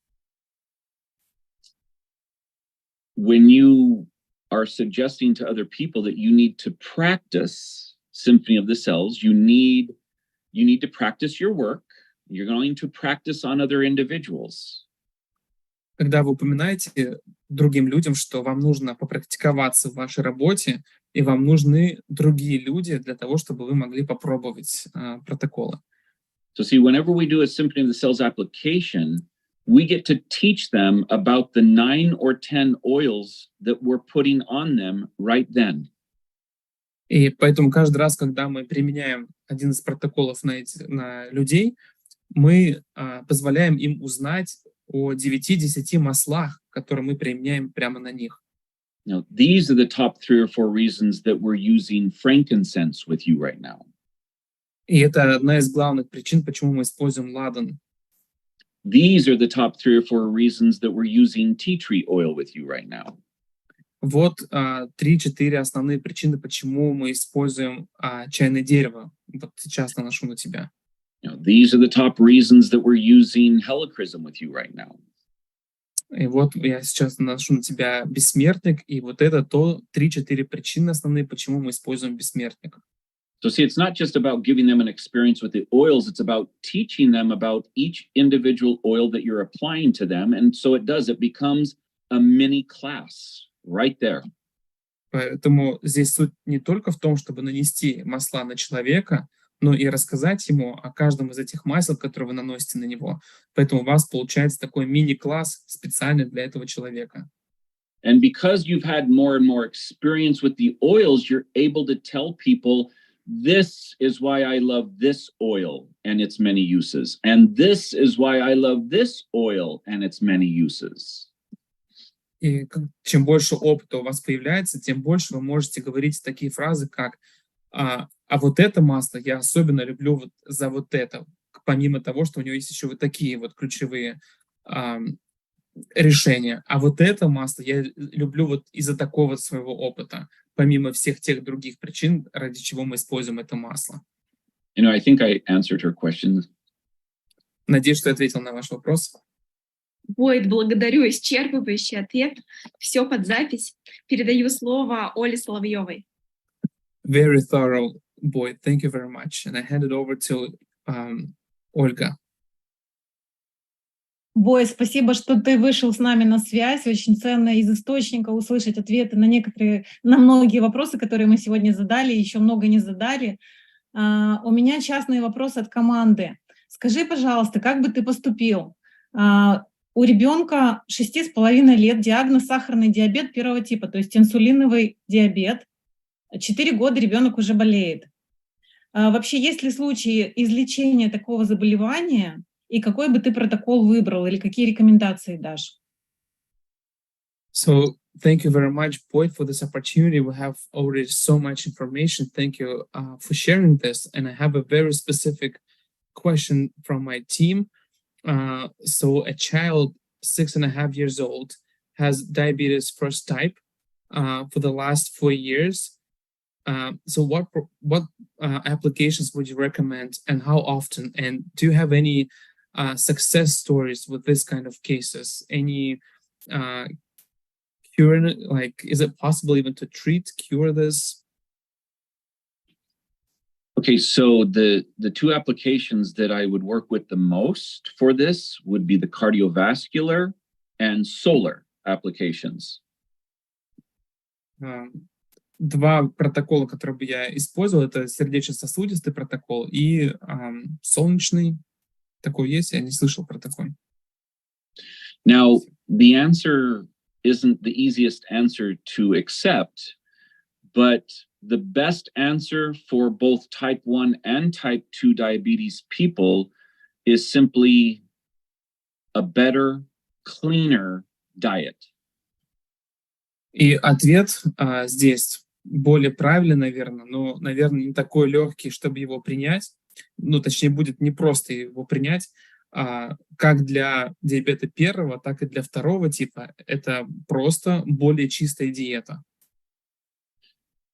S3: When you are suggesting to other people that you need to practice Symphony of the Cells, you need to practice your work. You're going to practice on other individuals.
S2: Когда вы упоминаете другим людям, что вам нужно попрактиковаться в вашей работе, и вам нужны другие люди для того, чтобы вы могли попробовать протоколы.
S3: So see, whenever we do a Symphony of the Cells application, we get to teach them about the 9 or 10 oils that we're putting on them right then.
S2: И поэтому каждый раз, когда мы применяем один из протоколов на людей, мы позволяем им узнать о 9-10 маслах, которые мы применяем прямо на них.
S3: Now, these are the top 3 or 4 reasons that we're using frankincense with you right now.
S2: И это одна из главных причин, почему мы используем ладан.
S3: These are the top 3 or 4 reasons that we're using tea tree oil with you right now.
S2: Вот 3-4 основные причины, почему мы используем чайное дерево. Вот сейчас наношу на тебя.
S3: Now, these are the top reasons that we're using helichrysum with you right now.
S2: И вот я сейчас наношу на тебя бессмертник, и вот это 3-4 причины основные, почему мы используем бессмертник.
S3: So see, it's not just about giving them an experience with the oils, it's about teaching them about each individual oil that you're applying to them. And so it becomes a mini class right there.
S2: Поэтому здесь суть не только в том, чтобы нанести масла на человека, но и рассказать ему о каждом из этих масел, которые вы наносите на него. Поэтому у вас получается такой мини-класс специально для этого человека.
S3: And because you've had more and more experience with the oils, you're able to tell people, this is why I love this oil and its many uses. And this is why I love this oil and its many uses.
S2: И чем больше опыта у вас появляется, тем больше вы можете говорить такие фразы, как «а вот это масло я особенно люблю вот за вот это», помимо того, что у него есть еще вот такие вот ключевые решения. А вот это масло я люблю вот из-за такого своего опыта, помимо всех тех других причин, ради чего мы используем это масло.
S3: You know, I think I answered her question.
S2: Надеюсь, что я ответил на ваш вопрос.
S5: Бойд, благодарю, исчерпывающий ответ. Все под запись. Передаю слово Оле Соловьевой.
S2: Very thorough, Boyd. Thank you very much. And I hand it over to Ольга.
S12: Бой, спасибо, что ты вышел с нами на связь. Очень ценно из источника услышать ответы на многие вопросы, которые мы сегодня задали, еще много не задали. У меня частный вопрос от команды. Скажи, пожалуйста, как бы ты поступил? У ребенка 6,5 лет диагноз сахарный диабет первого типа, то есть инсулиновый диабет. 4 года ребенок уже болеет. Вообще, есть ли случаи излечения такого заболевания? И какой бы ты протокол выбрал или какие рекомендации дашь?
S2: So thank you very much, Boyd, for this opportunity. We have already so much information. Thank you for sharing this. And I have a very specific question from my team. So a child 6.5 years old has diabetes first type for the last 4 years. So what applications would you recommend and how often? And do you have any success stories with this kind of cases? Any cure, like, is it possible even to cure this?
S3: Okay, so the two applications that I would work with the most for this would be the cardiovascular and solar applications.
S2: Два протокола, которые бы я использовал, это сердечно-сосудистый протокол и солнечный. Такой есть, я не слышал про такой.
S3: Now, the answer isn't the easiest answer to accept, but the best answer for both type 1 and type 2 diabetes people is simply a better, cleaner diet.
S2: И ответ здесь более правильный, наверное, но, наверное, не такой легкий, чтобы его принять. Ну, точнее, будет не просто его принять, как для диабета первого, так и для второго типа. Это просто более чистая диета.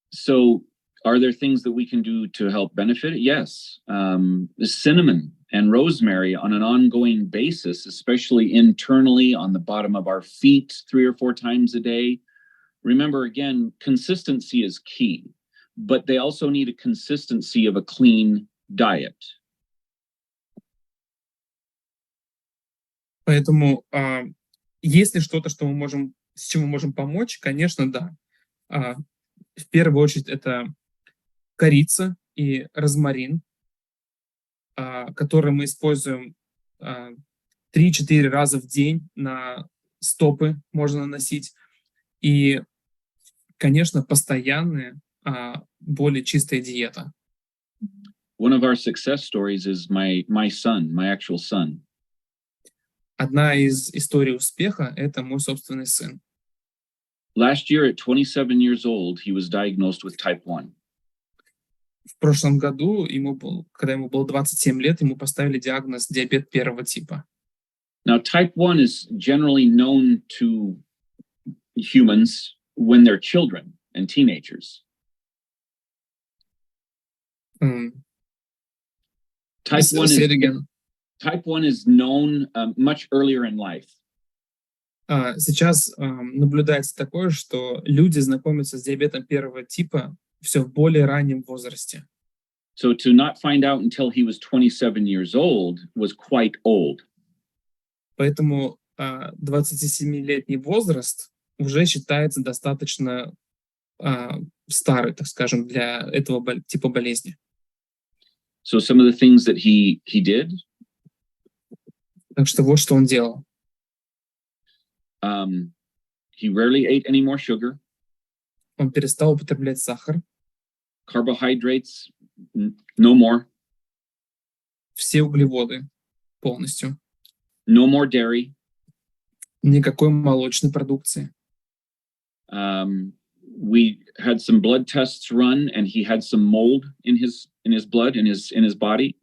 S3: So, are there things that we can do to help benefit it? Yes. The cinnamon and rosemary on an ongoing basis, especially internally on the bottom of our feet 3 or 4 times a day. Remember, again, consistency is key, but they also need a consistency of a clean diet.
S2: Поэтому, если что-то, с чем мы можем помочь, конечно, да. В первую очередь это корица и розмарин, которые мы используем 3-4 раза в день на стопы можно наносить. И, конечно, постоянная, более чистая диета.
S3: One of our success stories is my son, my actual son.
S2: Одна из историй успеха — это мой собственный сын.
S3: Last year at 27 years old, he was diagnosed with type 1.
S2: В прошлом году, когда ему было 27 лет, ему поставили диагноз диабет первого типа.
S3: Now, type 1 is generally known to humans when they're children and teenagers. Type 1 is known much earlier in life.
S2: Сейчас наблюдается такое, что люди знакомятся с диабетом первого типа все в более раннем возрасте.
S3: So to not find out until he was 27 years old was quite old.
S2: Поэтому 27-летний возраст уже считается достаточно старый, так скажем, для этого типа болезни.
S3: So some of the things that he did.
S2: Так что вот что он делал.
S3: He rarely ate any more sugar.
S2: Он перестал употреблять сахар.
S3: Carbohydrates, no more.
S2: Все углеводы полностью.
S3: No more dairy.
S2: Никакой молочной продукции.
S3: We had some blood tests run, and he had some mold in his blood, in his body.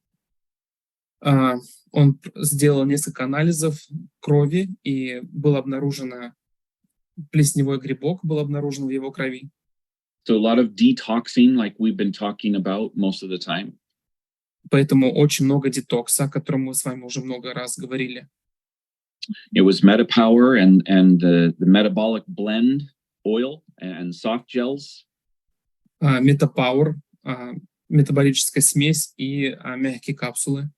S2: Он сделал несколько анализов крови, и был обнаружено плесневой грибок, был обнаружен в его крови.
S3: So a lot of detoxing, like we've been talking about most of the time.
S2: Поэтому очень много детокса, о котором мы с вами уже много раз говорили.
S3: It was MetaPower and the metabolic blend oil and soft gels.
S2: Метапауэр, метаболическая смесь и мягкие капсулы.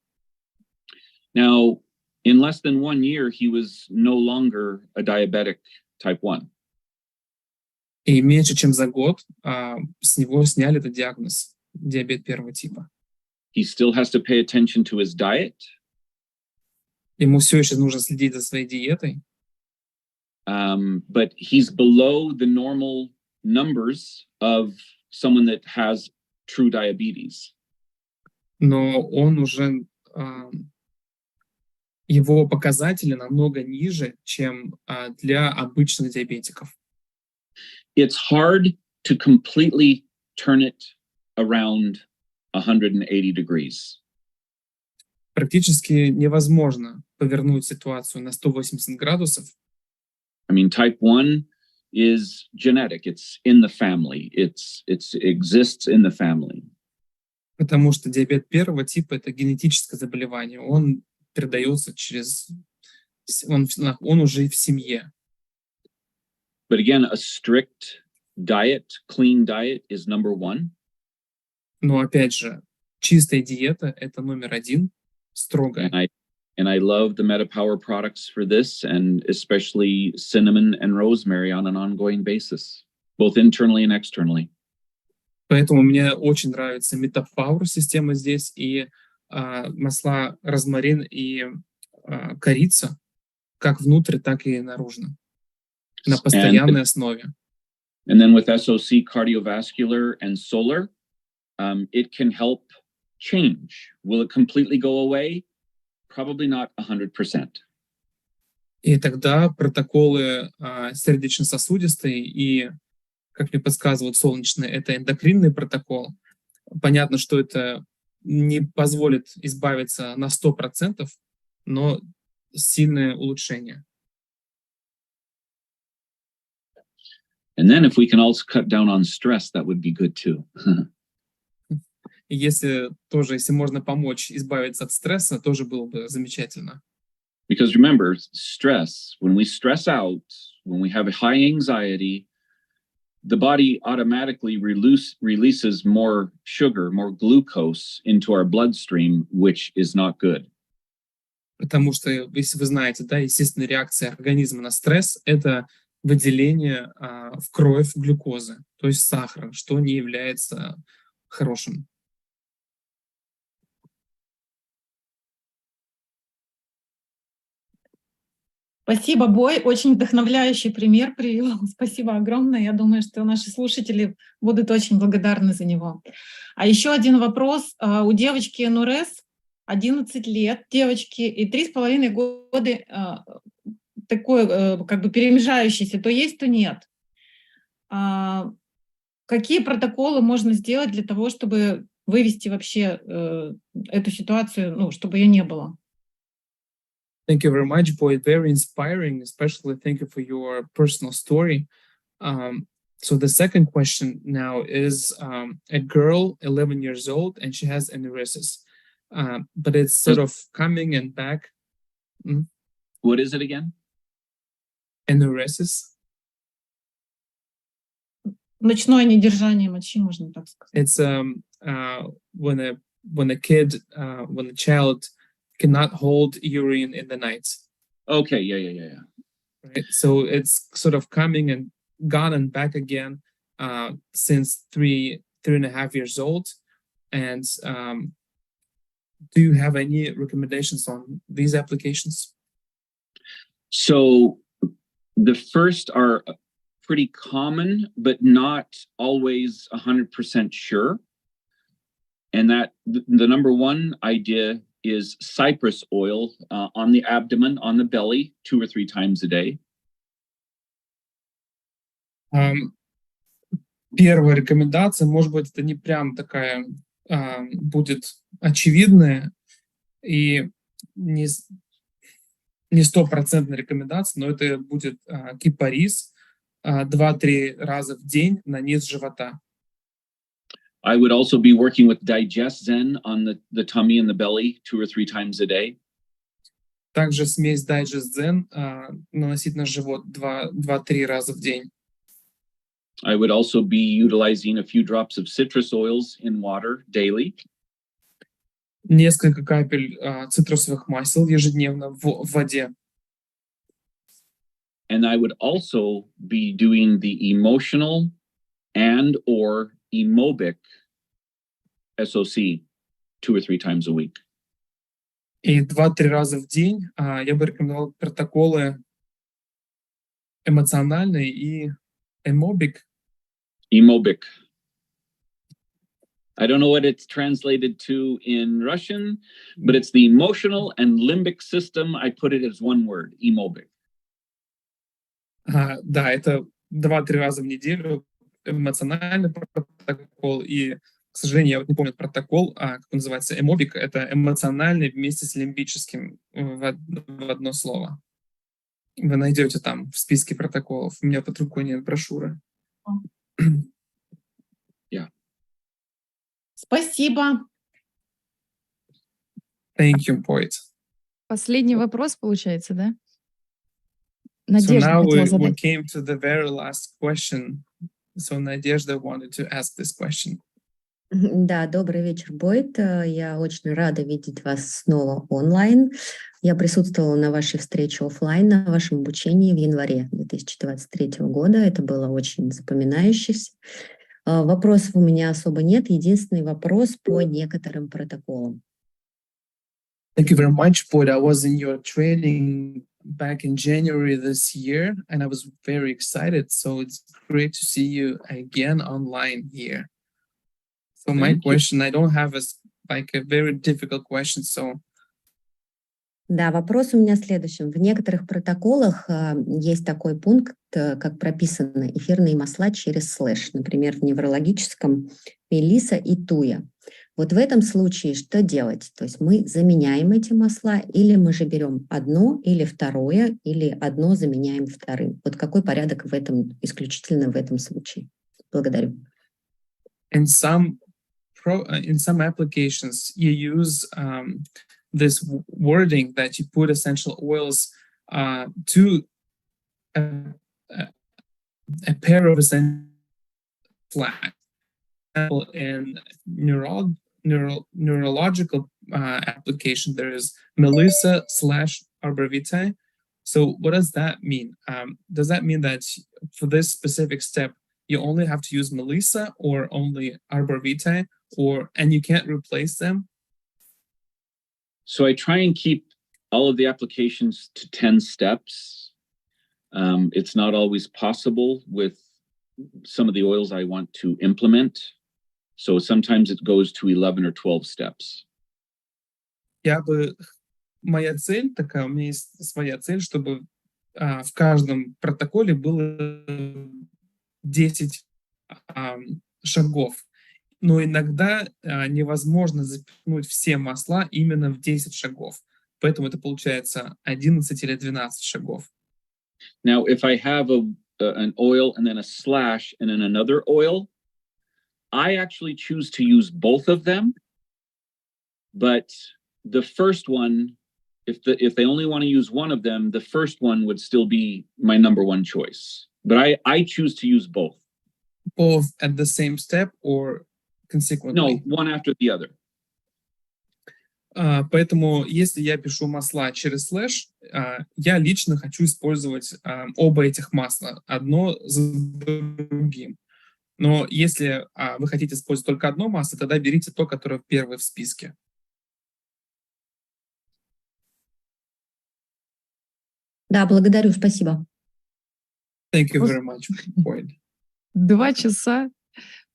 S3: Now, in less than 1 year, he was no longer a diabetic type 1.
S2: И меньше чем за год с него сняли этот диагноз диабет первого типа.
S3: He still has to pay attention to his diet.
S2: Ему все еще нужно следить за своей диетой.
S3: But he's below the normal numbers of someone that has true diabetes.
S2: Но он уже его показатели намного ниже, чем для обычных диабетиков.
S3: It's hard to completely turn it around 180 degrees.
S2: Практически невозможно повернуть ситуацию на 180 градусов.
S3: I mean, type 1 is genetic. It's in the family. It exists in the family.
S2: Потому что диабет первого типа – это генетическое заболевание. Он передается через... Он уже в семье.
S3: But again, a strict diet, clean diet is number one.
S2: Но опять же, чистая диета – это номер один, строгая.
S3: And I love the MetaPower products for this, and especially cinnamon and rosemary on an ongoing basis, both internally and externally.
S2: Поэтому мне очень нравится MetaPower система здесь и масла розмарин и корица, как внутрь, так и наружно, на постоянной основе.
S3: And then with SOC cardiovascular and solar, it can help change. Will it completely go away? Probably not 100%.
S2: И тогда протоколы сердечно-сосудистые и, как мне подсказывают солнечные, это эндокринный протокол. Понятно, что это не позволит избавиться на 100%, но сильное улучшение.
S3: And then if we can also cut down on stress, that would be good too.
S2: И если можно помочь избавиться от стресса, тоже было бы замечательно.
S3: Because remember, stress, when we stress out, when we have high anxiety, the body automatically releases more sugar, more glucose into our bloodstream, which is not good.
S2: Потому что, если вы знаете, да, естественная реакция организма на стресс – это выделение в кровь глюкозы, то есть сахара, что не является хорошим.
S12: Спасибо, Бой. Очень вдохновляющий пример привел. Спасибо огромное. Я думаю, что наши слушатели будут очень благодарны за него. А еще один вопрос. У девочки Нурес 11 лет, девочки, и 3,5 года такой как бы перемежающийся, то есть, то нет. Какие протоколы можно сделать для того, чтобы вывести вообще эту ситуацию, ну, чтобы ее не было?
S2: Thank you very much, Boy. Very inspiring, especially thank you for your personal story. So the second question now is a girl, 11 years old, and she has enuresis, but it's sort of coming and back.
S3: What is it again?
S2: Enuresis.
S12: Ночное недержание мочи, можно так сказать.
S2: It's when a child cannot hold urine in the night.
S3: Okay, yeah.
S2: Right? So it's sort of coming and gone and back again since 3.5 years old. And do you have any recommendations on these applications?
S3: So the first are pretty common, but not always 100% sure. And that the number one idea is cypress oil on the abdomen, on the belly, 2 or 3 times a day.
S2: Первая рекомендация, может быть, это не прям такая будет очевидная и не 100% рекомендация, но это будет кипарис 2-3 раза в день на низ живота.
S3: I would also be working with Digest Zen on the tummy and the belly 2 or 3 times a day.
S2: Также смесь Digest Zen наносить на живот 2-3 раза в день.
S3: I would also be utilizing a few drops of citrus oils in water daily.
S2: Несколько капель цитрусовых масел ежедневно в воде.
S3: And I would also be doing the emotional and or emobic SOC 2 or 3 times a week.
S2: И 2-3 раза в день я бы рекомендовал протоколы эмоциональный и эмобик.
S3: Emobic. I don't know what it's translated to in Russian, but it's the emotional and limbic system. I put it as one word, emobic.
S2: Да, это 2-3 раза в неделю эмоциональный протокол. И, к сожалению, я вот не помню протокол, как он называется, эмобик. Это эмоциональный вместе с лимбическим в одно слово. Вы найдете там в списке протоколов. У меня под рукой нет брошюры.
S12: Спасибо.
S2: Thank you, poet.
S1: Последний вопрос, получается, да?
S2: So
S1: Надежда
S2: now
S1: хотела
S2: we
S1: задать.
S2: came to the very last question. So Nadezhda wanted to ask this question.
S13: Да, добрый вечер, Бойт. Я очень рада видеть вас снова онлайн. Я присутствовала на вашей встрече офлайн, на вашем обучении в январе 2023 года. Это было очень запоминающееся. Вопросов у меня особо нет. Единственный вопрос по некоторым протоколам.
S2: Thank you very much, poet. I was in your training back in January this year, and I was very excited. So it's great to see you again online here. So my question, I don't have a very difficult question, so...
S13: Да, вопрос у меня в следующем. В некоторых протоколах есть такой пункт, как прописано эфирные масла через слэш, например, в неврологическом мелиса и туя. Вот в этом случае что делать? То есть мы заменяем эти масла, или мы же берем одно или второе, или одно заменяем вторым. Вот какой порядок в этом, исключительно в этом случае? Благодарю.
S2: In some applications, you use this wording that you put essential oils to a pair of essential flags. In neurological application, there is Melissa / arbor vitae. So what does that mean? Does that mean that for this specific step, you only have to use Melissa or only arbor vitae, and you can't replace them?
S3: So I try and keep all of the applications to 10 steps. It's not always possible with some of the oils I want to implement. So sometimes it goes to 11 or 12 steps.
S2: Моя цель такая, у меня есть своя цель, чтобы в каждом протоколе было 10 шагов. Но иногда невозможно запихнуть все масла именно в 10 шагов. Поэтому это получается 11 или 12 шагов.
S3: Now, if I have an oil and then a slash and then another oil, I actually choose to use both of them. But the first one, if they only want to use one of them, the first one would still be my number one choice. But I choose to use both.
S2: Both at the same step or consequently?
S3: No, one after the other.
S2: Поэтому, если я пишу масла через слэш, я лично хочу использовать оба этих масла, одно за другим. Но если вы хотите использовать только одно масло, тогда берите то, которое первое в списке.
S13: Да, благодарю, спасибо.
S2: Thank you very much, Boyd.
S1: 2 часа.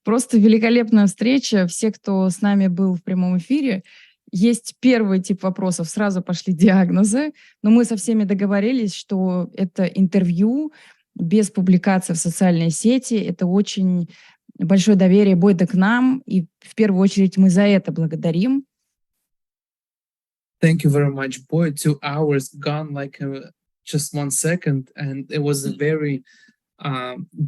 S1: Просто великолепная встреча. Все, кто с нами был в прямом эфире, есть первый тип вопросов, сразу пошли диагнозы, но мы со всеми договорились, что это интервью без публикации в социальной сети. Это очень большое доверие Бойда к нам, и в первую очередь мы за это благодарим.
S2: Thank you very much, Boyd. 2 hours gone like just 1 second, and it was a very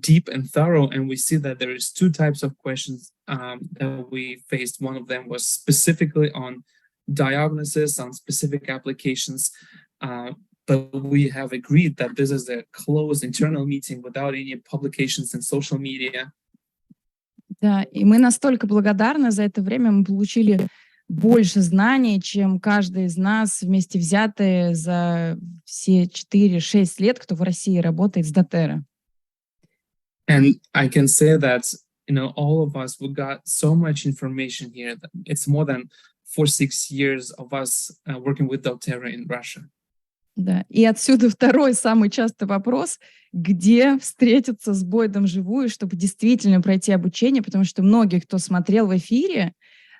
S2: deep and thorough, and we see that there is 2 types of questions that we faced. One of them was specifically on diagnosis, on specific applications. but we have agreed that this is a closed internal meeting without any publications in social media.
S1: Да, и мы настолько благодарны за это время, мы получили больше знаний, чем каждый из нас вместе взятые за все 4-6 лет, кто в России работает с Дотера.
S2: And I can say that, all of us, we got so much information here. That it's more than 4-6 years of us working with doTERRA in Russia.
S1: Да, и отсюда второй самый частый вопрос, где встретиться с Бойдом вживую, чтобы действительно пройти обучение, потому что многие, кто смотрел в эфире,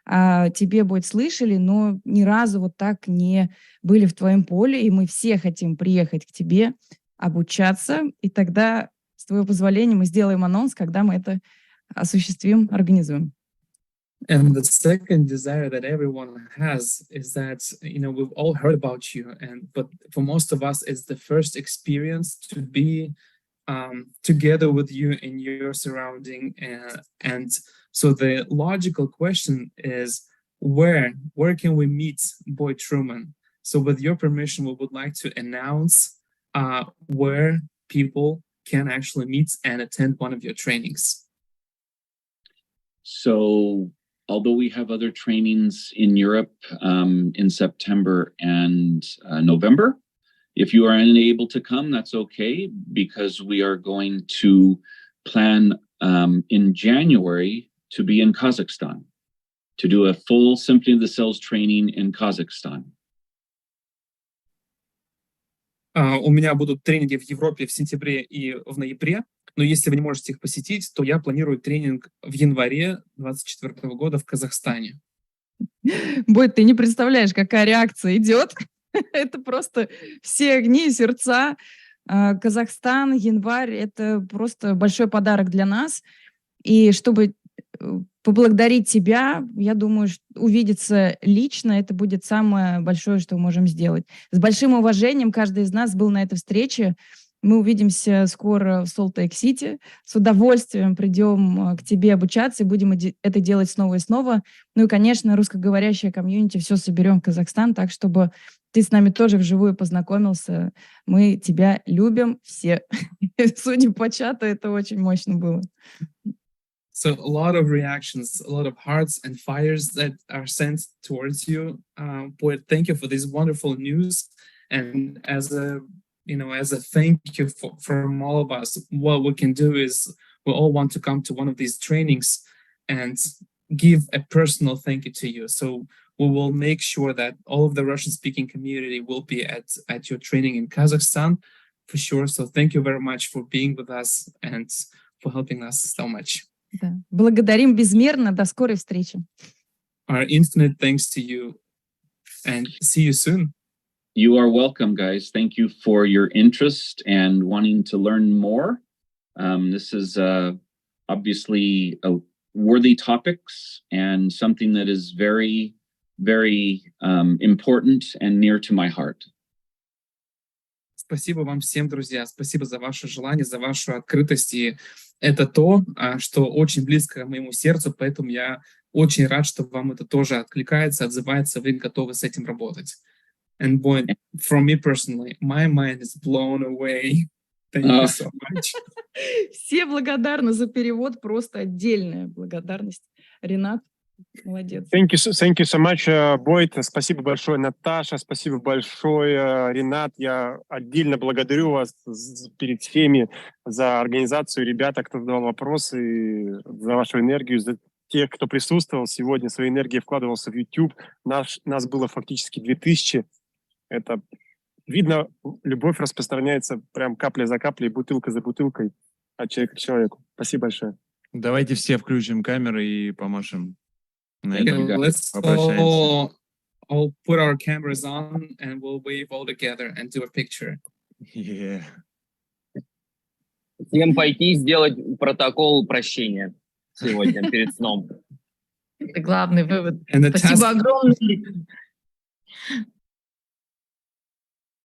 S1: тебе, Бойд, слышали, но ни разу вот так не были в твоем поле, и мы все хотим приехать к тебе, обучаться, и тогда, с твоего позволения, мы сделаем анонс, когда мы это осуществим, организуем.
S2: And the second desire that everyone has is that, we've all heard about you, but for most of us, it's the first experience to be together with you in your surrounding. And so the logical question is, where can we meet Boyd Truman? So with your permission, we would like to announce where people can actually meet and attend one of your trainings.
S3: So although we have other trainings in Europe in September and November, if you are unable to come, that's okay, because we are going to plan in January to be in Kazakhstan, to do a full Symphony of the Cells training in Kazakhstan.
S2: У меня будут тренинги в Европе в сентябре и в ноябре, но если вы не можете их посетить, то я планирую тренинг в январе 2024 года в Казахстане.
S1: Бойд, ты не представляешь, какая реакция идет. Это просто все огни и сердца. Казахстан, январь — это просто большой подарок для нас. И чтобы поблагодарить тебя, я думаю, увидеться лично — это будет самое большое, что мы можем сделать. С большим уважением каждый из нас был на этой встрече. Мы увидимся скоро в Солт-Лейк-Сити. С удовольствием придем к тебе обучаться и будем это делать снова и снова. Ну и, конечно, русскоговорящая комьюнити все соберем в Казахстан, так, чтобы ты с нами тоже вживую познакомился. Мы тебя любим все. Судя по чату, это очень мощно было.
S2: So a lot of reactions, a lot of hearts and fires that are sent towards you. Boyd, thank you for this wonderful news. And as a thank you from all of us, what we can do is we all want to come to one of these trainings and give a personal thank you to you. So we will make sure that all of the Russian-speaking community will be at your training in Kazakhstan for sure. So thank you very much for being with us and for helping us so much.
S1: Да. Благодарим безмерно. До скорой встречи.
S3: Our infinite thanks to you and see you soon. You are welcome, guys. Thank you for your interest and wanting to learn more. This is obviously a worthy topics and something that is very, very important and near to my heart.
S2: Спасибо вам всем, друзья. Спасибо за ваше желание, за вашу открытость. И это то, что очень близко к моему сердцу, поэтому я очень рад, что вам это тоже откликается, отзывается, вы готовы с этим работать. And boy, from me personally, my mind is blown away. Thank you so much.
S1: Все благодарны за перевод, просто отдельная благодарность. Ренат, молодец.
S10: Thank you so much, Бойд. Спасибо большое, Наташа. Спасибо большое, Ренат. Я отдельно благодарю вас перед всеми за организацию, ребята, кто задавал вопросы, за вашу энергию, за тех, кто присутствовал сегодня, своей энергией вкладывался в YouTube. Нас было фактически 2000. Это видно, любовь распространяется прям капля за каплей, бутылка за бутылкой от человека к человеку. Спасибо большое.
S14: Давайте все включим камеры и помашем.
S2: Let's all put our cameras on and we'll wave all together and do a picture.
S14: Yeah.
S15: Всем пойти сделать протокол прощения сегодня перед сном.
S7: Это главный вывод.
S2: And
S7: Спасибо огромное.